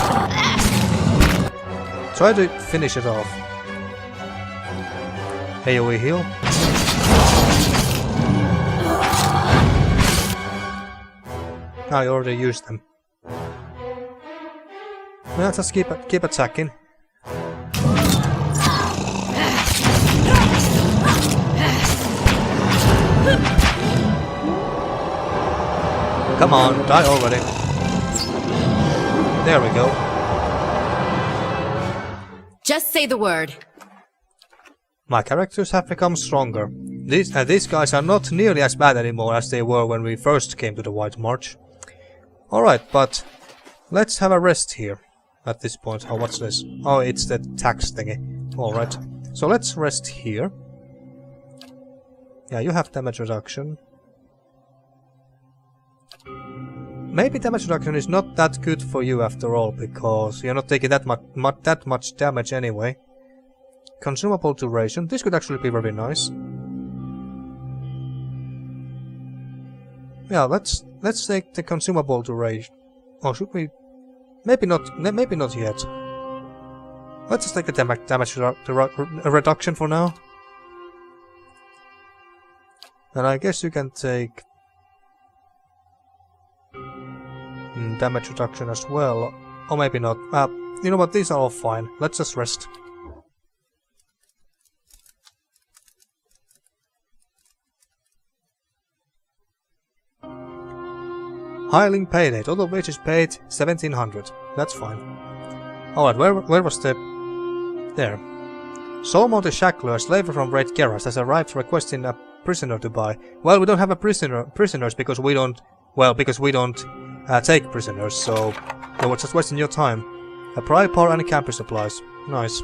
Try to finish it off. AoE heal. I already used them. Well, just keep attacking. Come on, die already. There we go. Just say the word. My characters have become stronger. These guys are not nearly as bad anymore as they were when we first came to the White March. Alright, but let's have a rest here at this point. Oh, what's this? Oh, it's the tax thingy. Alright, so let's rest here. Yeah, you have damage reduction. Maybe damage reduction is not that good for you after all, because you're not taking that much damage anyway. Consumable duration. This could actually be very nice. Yeah, let's take the consumable duration. Or should we? Maybe not. Maybe not yet. Let's just take the damage reduction for now. And I guess you can take damage reduction as well, or maybe not. You know what? These are all fine. Let's just rest. Hireling payday. Total wages paid 1700. That's fine. Alright, where was the... There. Solmon the Shackler, a slaver from Great Geras, has arrived requesting a prisoner to buy. Well, we don't have a prisoners because we don't. Well, because we don't take prisoners. So we're just wasting your time. A pry bar and camping supplies. Nice.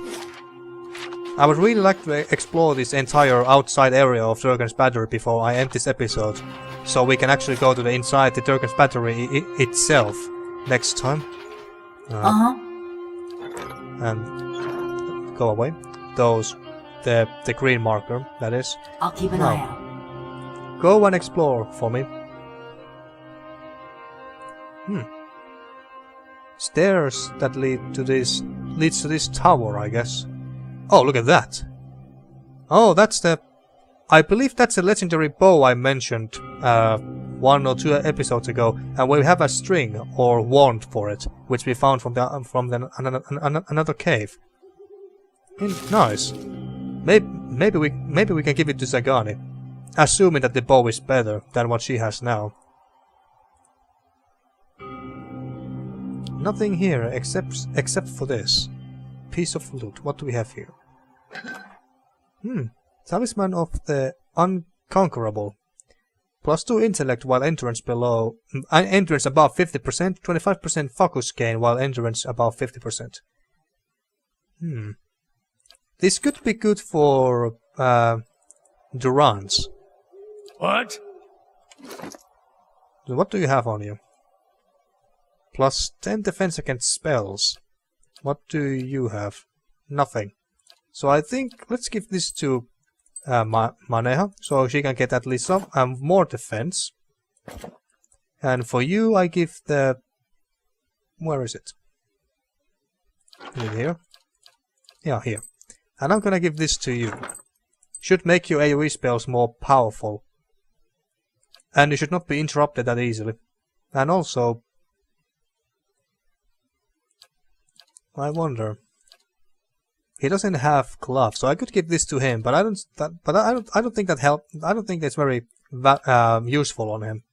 I would really like to explore this entire outside area of Durgan's Battery before I end this episode, so we can actually go to the inside the Durgan's Battery itself next time. And go away. Those, the green marker, that is. I'll keep an eye out. Go and explore for me. Stairs that leads to this tower, I guess. Oh, look at that! Oh, that's the... I believe that's a legendary bow I mentioned 1 or 2 episodes ago, and we have a string or wand for it, which we found from another cave. Nice. Maybe we can give it to Sagani, assuming that the bow is better than what she has now. Nothing here except for this piece of loot. What do we have here? Talisman of the Unconquerable. +2 intellect while endurance above 50%, 25% focus gain while endurance above 50%. This could be good for Durans. What? What do you have on you? +10 defense against spells. What do you have? Nothing. So I think let's give this to Maneha, so she can get at least some more defense. And for you, I give the... Where is it? Is it here? Yeah, here. And I'm gonna give this to you. Should make your AoE spells more powerful. And you should not be interrupted that easily. And also... I wonder... He doesn't have gloves, so I could give this to him, but I don't think that help. I don't think that's very useful on him.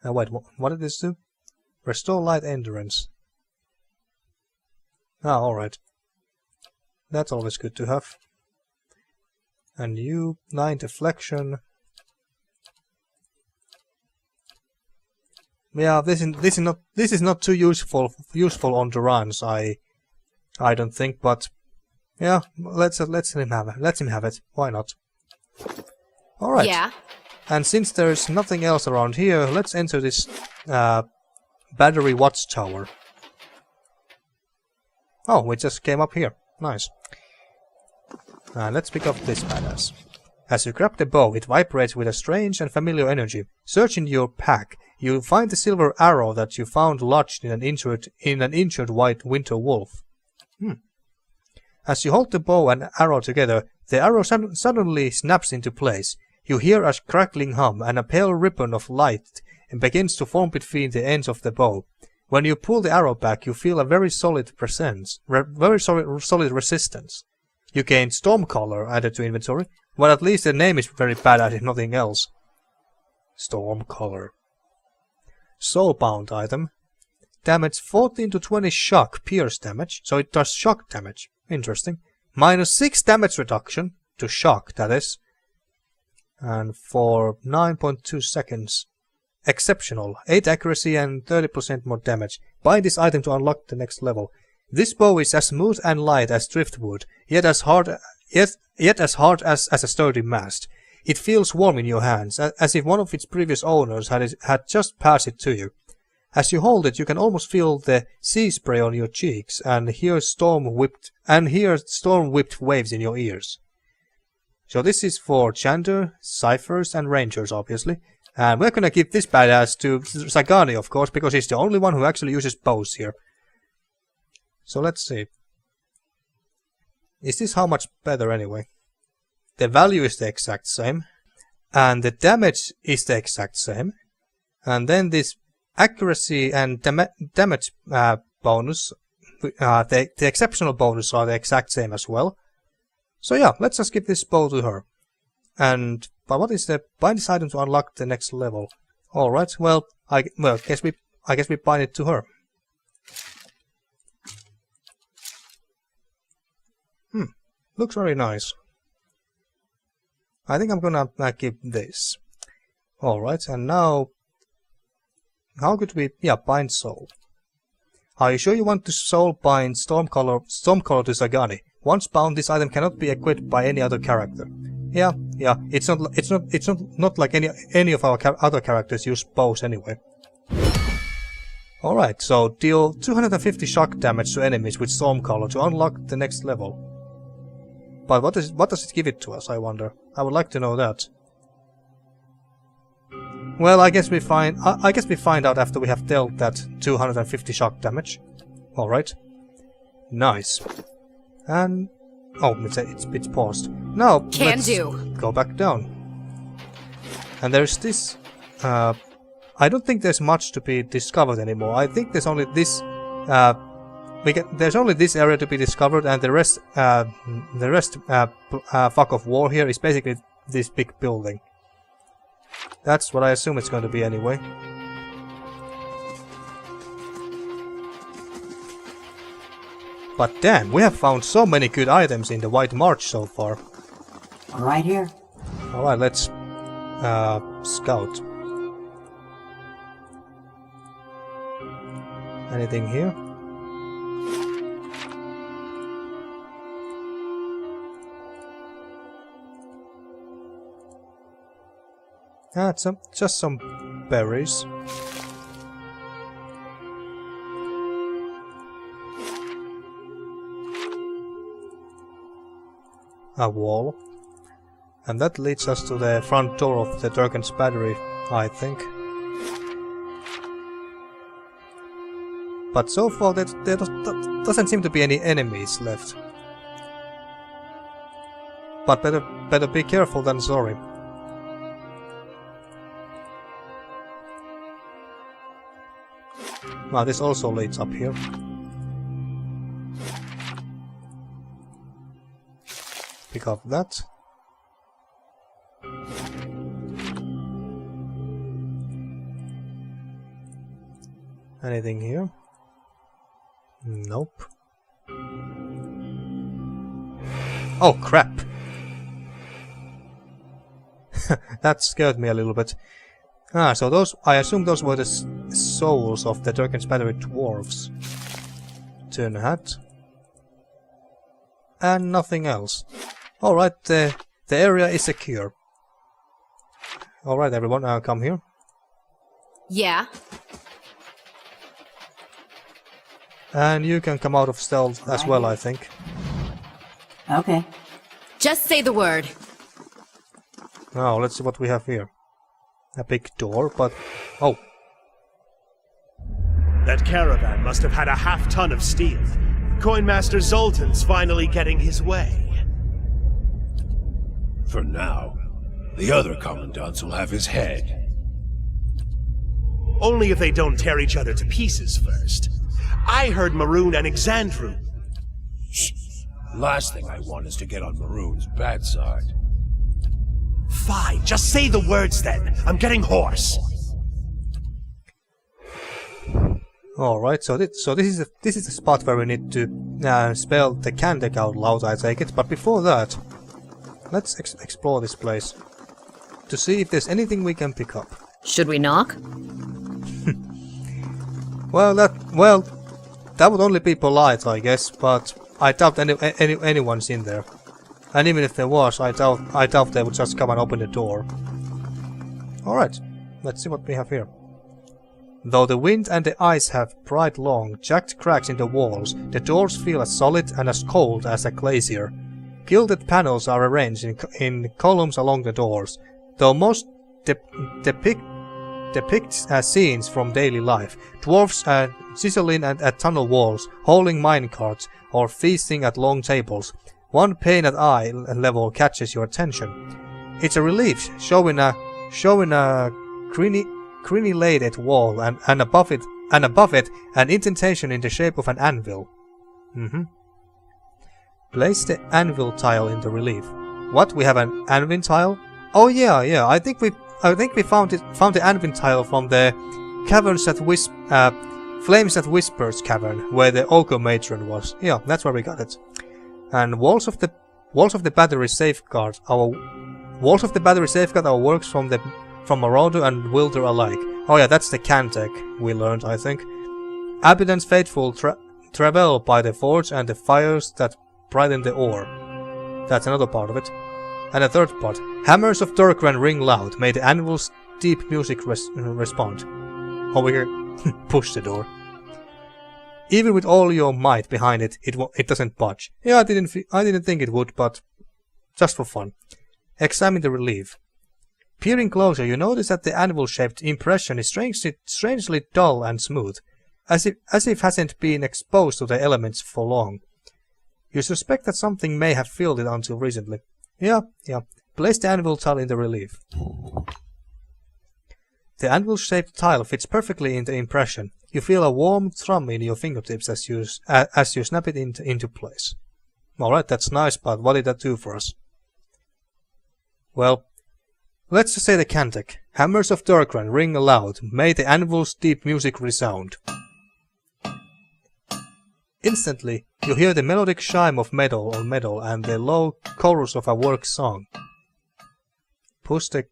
Wait, what did this do? Restore light endurance. Ah, alright. That's always good to have. And you, 9 deflection. Yeah, this is not too useful on Durans, I don't think, but yeah, let him have it. Why not? All right. Yeah. And since there's nothing else around here, let's enter this battery watchtower. Oh, we just came up here. Nice. Let's pick up this badass. As you grab the bow, it vibrates with a strange and familiar energy. Search in your pack. You'll find the silver arrow that you found lodged in an injured white winter wolf. As you hold the bow and arrow together, the arrow suddenly snaps into place. You hear a crackling hum, and a pale ribbon of light begins to form between the ends of the bow. When you pull the arrow back, you feel a very solid solid resistance. You gain Stormcaller added to inventory, but at least the name is very bad if nothing else. Stormcaller. Soulbound item. Damage 14 to 20 shock pierce damage, so it does shock damage. Interesting. -6 damage reduction to shock, that is. And for 9.2 seconds. Exceptional. 8 accuracy and 30% more damage. Buy this item to unlock the next level. This bow is as smooth and light as driftwood, yet as hard as a sturdy mast. It feels warm in your hands, as if one of its previous owners had just passed it to you. As you hold it, you can almost feel the sea spray on your cheeks and hear storm-whipped waves in your ears. So this is for Chandler, Ciphers, and Rangers, obviously. And we're gonna give this badass to Sagani, of course, because he's the only one who actually uses bows here. So let's see. Is this how much better anyway? The value is the exact same, and the damage is the exact same, and then this accuracy and damage bonus, the exceptional bonus are the exact same as well. So yeah, let's just give this bow to her. And but what is the bind this item to unlock the next level? All right, well I guess we bind it to her. looks very nice. I think I'm gonna keep this. Alright, and now... How could we... Yeah, bind soul. Are you sure you want to soul bind Stormcaller to Sagani? Once bound, this item cannot be equipped by any other character. Yeah, it's not like any of our other characters use bows anyway. Alright, so deal 250 shock damage to enemies with Stormcaller to unlock the next level. But what does it give it to us, I wonder? I would like to know that. Well, I guess we find out after we have dealt that 250 shock damage. Alright. Nice. And oh, it's paused. Now let's go back down. And there's this I don't think there's much to be discovered anymore. I think there's only this there's only this area to be discovered, and the rest fuck of war here is basically this big building. That's what I assume it's going to be anyway. But damn, we have found so many good items in the White March so far. Right here. Alright, let's scout. Anything here? Just some berries. A wall. And that leads us to the front door of the Durgan's battery, I think. But so far there doesn't seem to be any enemies left. But better be careful than sorry. Well, this also leads up here. Pick up that. Anything here? Nope. Oh crap! That scared me a little bit. Ah, so those, I assume those were the souls of the Durgan's battery dwarves. Turn hat. And nothing else. Alright, the area is secure. Alright everyone, come here. Yeah. And you can come out of stealth as well, I think. Okay. Just say the word. Now, let's see what we have here. A big door, but... Oh. That caravan must have had a half-ton of steel. Coinmaster Zoltan's finally getting his way. For now. The other commandants will have his head. Only if they don't tear each other to pieces first. I heard Maroon and Ygadr. Last thing I want is to get on Maroon's bad side. Fine, just say the words then. I'm getting hoarse. Alright, so this is the spot where we need to spell the can deck out loud, I take it. But before that, let's explore this place to see if there's anything we can pick up. Should we knock? Well, that would only be polite, I guess. But I doubt anyone's in there. And even if there was, I doubt they would just come and open the door. Alright, let's see what we have here. Though the wind and the ice have pried long, jagged cracks in the walls, the doors feel as solid and as cold as a glacier. Gilded panels are arranged in columns along the doors, though most depict scenes from daily life. Dwarves sizzling at tunnel walls, hauling minecarts, or feasting at long tables. One pane at eye level catches your attention. It's a relief, showing a crenellated wall, and above it an indentation in the shape of an anvil. Place the anvil tile in the relief. What? We have an anvil tile? Oh yeah. I think we found the anvil tile from the Flames That Whispers cavern, where the Ogre Matron was. Yeah, that's where we got it. And walls of the Walls of the battery safeguard our works from Marauder and Wilder alike. Oh yeah, that's the Cantech we learned, I think. Abundance faithful travel by the forge and the fires that brighten the ore. That's another part of it. And a third part. Hammers of Durgan ring loud. May the anvil's deep music respond. Oh, we can push the door. Even with all your might behind it, it doesn't budge. Yeah, I didn't think it would, but just for fun. Examine the relief. Peering closer, you notice that the anvil-shaped impression is strangely dull and smooth, as if hasn't been exposed to the elements for long. You suspect that something may have filled it until recently. Yeah. Place the anvil tile in the relief. The anvil-shaped tile fits perfectly in the impression. You feel a warm thrum in your fingertips as you snap it into place. Alright, that's nice, but what did that do for us? Well, let's just say the Cantech. Hammers of Durgan ring aloud. May the anvil's deep music resound. Instantly, you hear the melodic chime of metal on metal and the low chorus of a work song. Push the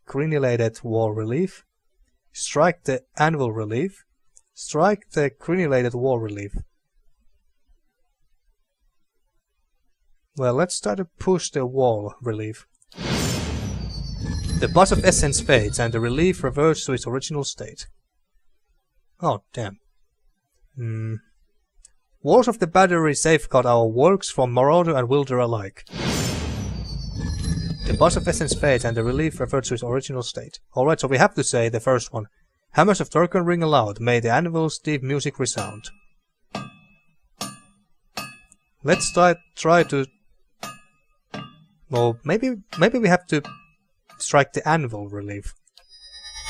crenulated wall relief. Strike the anvil relief. Strike the crenulated wall relief. Well, let's try to push the wall relief. The buzz of essence fades and the relief reverts to its original state. Oh, damn. Walls of the battery safeguard our works from Marauder and Wilder alike. The buzz of essence fades and the relief reverts to its original state. Alright, so we have to say the first one. Hammers of Durgan ring aloud. May the anvil's deep music resound. Let's try to... Well, maybe we have to strike the anvil relief.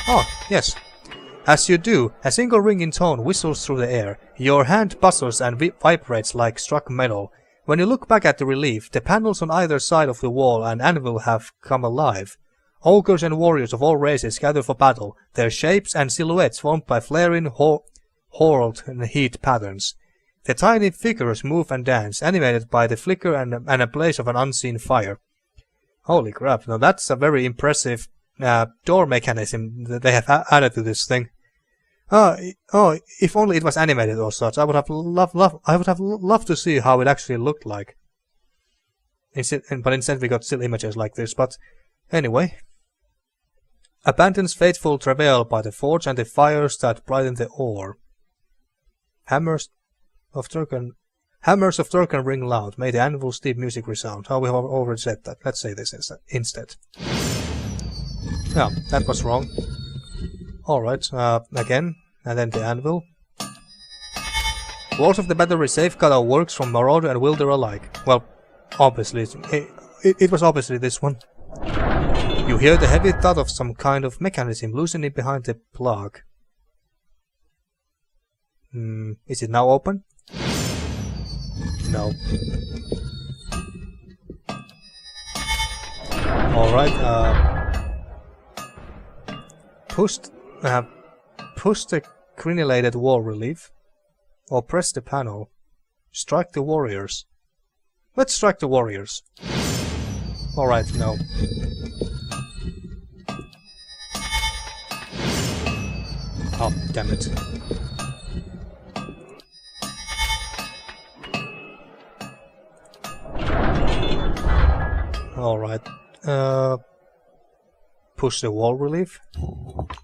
Oh, yes. As you do, a single ringing tone whistles through the air. Your hand buzzes and vibrates like struck metal. When you look back at the relief, the panels on either side of the wall and anvil have come alive. Ogres and warriors of all races gather for battle, their shapes and silhouettes formed by flaring, whorled and heat patterns. The tiny figures move and dance, animated by the flicker and a blaze of an unseen fire. Holy crap, now that's a very impressive door mechanism that they have added to this thing. If only it was animated or such, I would have loved to see how it actually looked like. But instead we got still images like this, but anyway. Abandons faithful travail by the forge and the fires that brighten the ore. Hammers of Durgan ring loud. May the anvil's deep music resound. Oh, we have already said that. Let's say this instead. No, that was wrong. Alright, again, and then the anvil. Walls of the battery safeguard our works from Marauder and Wilder alike. Well, obviously, it was obviously this one. You hear the heavy thud of some kind of mechanism loosening behind the plug. Is it now open? No. Alright, push the crenulated wall relief, or press the panel. Strike the warriors. Let's strike the warriors. Alright, no. Oh, damn it. Alright. Push the wall relief.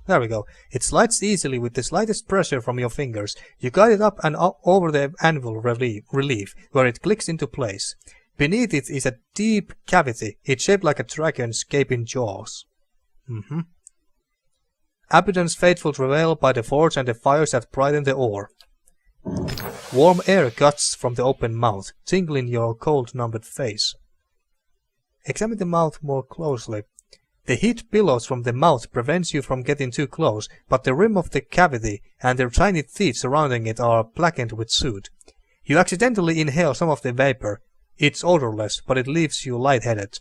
There we go. It slides easily with the slightest pressure from your fingers. You guide it up and over the anvil relief, where it clicks into place. Beneath it is a deep cavity. It's shaped like a dragon's gaping jaws. Abundance faithful travail by the forge and the fires that brighten the ore. Warm air gusts from the open mouth, tingling your cold, numbed face. Examine the mouth more closely. The heat billows from the mouth prevents you from getting too close, but the rim of the cavity and the tiny teeth surrounding it are blackened with soot. You accidentally inhale some of the vapor. It's odorless, but it leaves you lightheaded.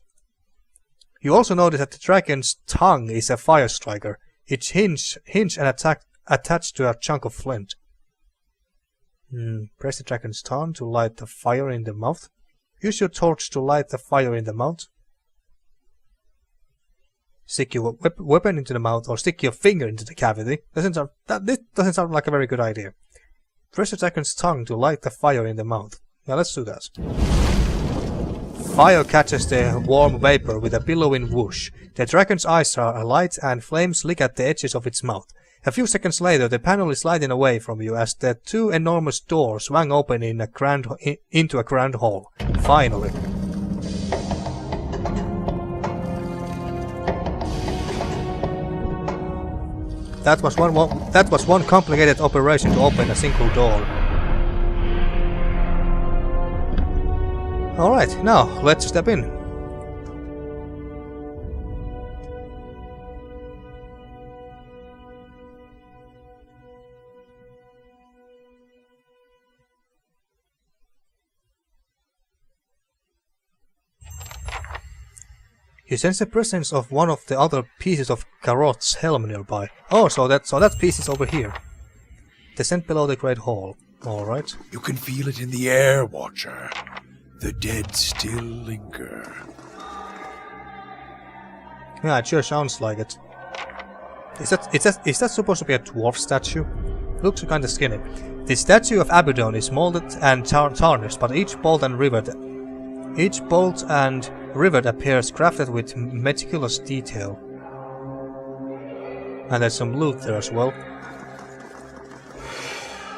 You also notice that the dragon's tongue is a fire striker. Its hinge and attached to a chunk of flint. Press the dragon's tongue to light the fire in the mouth. Use your torch to light the fire in the mouth. Stick your weapon into the mouth or stick your finger into the cavity. This doesn't sound like a very good idea. Press the dragon's tongue to light the fire in the mouth. Yeah, let's do that. Fire catches the warm vapor with a billowing whoosh. The dragon's eyes are alight and flames lick at the edges of its mouth. A few seconds later, the panel is sliding away from you as the two enormous doors swang open into a grand hall. Finally. That was one complicated operation to open a single door. Alright, now let's step in. You sense the presence of one of the other pieces of Garroth's helm nearby. Oh, so that piece is over here. Descend below the Great Hall. Alright. You can feel it in the air, Watcher. The dead still linger. Yeah, it sure sounds like it. Is that supposed to be a dwarf statue? Looks kinda skinny. The statue of Abaddon is molded and tarnished, but each bolt and rivet appears crafted with meticulous detail. And there's some loot there as well.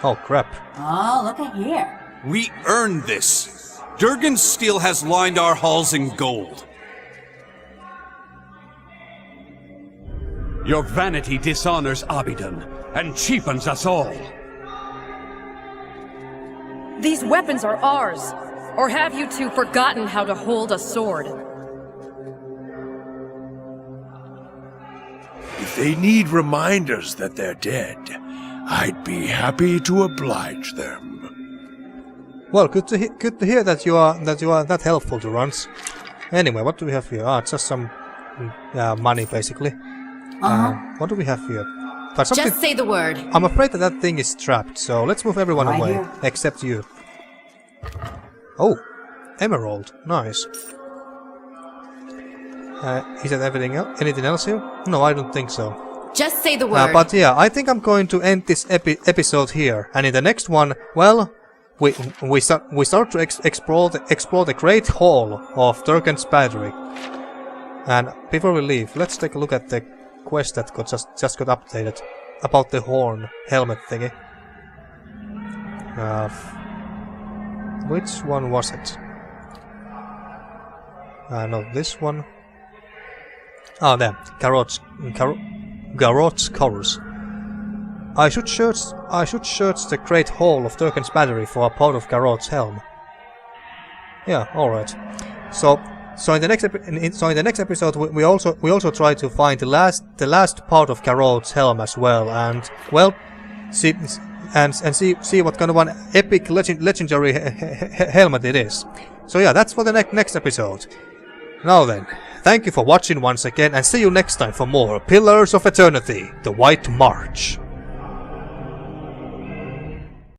Oh crap. Oh, look at here. We earned this. Durgan's steel has lined our halls in gold. Your vanity dishonors Abaddon and cheapens us all. These weapons are ours. Or have you two forgotten how to hold a sword? If they need reminders that they're dead, I'd be happy to oblige them. Well, good to hear that you are that helpful to Runs. Anyway, what do we have here? Ah, just some money basically. What do we have here? Just say the word. I'm afraid that thing is trapped, so let's move everyone Right away, here. except you. Oh, emerald, nice. Is that everything else? Anything else here? No, I don't think so. Just say the word. But yeah, I think I'm going to end this episode here, and in the next one, well, we start to explore the Great Hall of Durgan's Battery. And before we leave, let's take a look at the quest that just got updated about the horn helmet thingy. Which one was it? No, this one. Oh, there. Garroth's chorus. I should search the Great Hall of Durgan's Battery for a part of Garroth's helm. Yeah, all right. So in the next episode, we also try to find the last part of Garroth's helm as well, and well, see what kind of an epic legendary helmet it is. So yeah, that's for the next episode. Now then, thank you for watching once again, and see you next time for more Pillars of Eternity: The White March.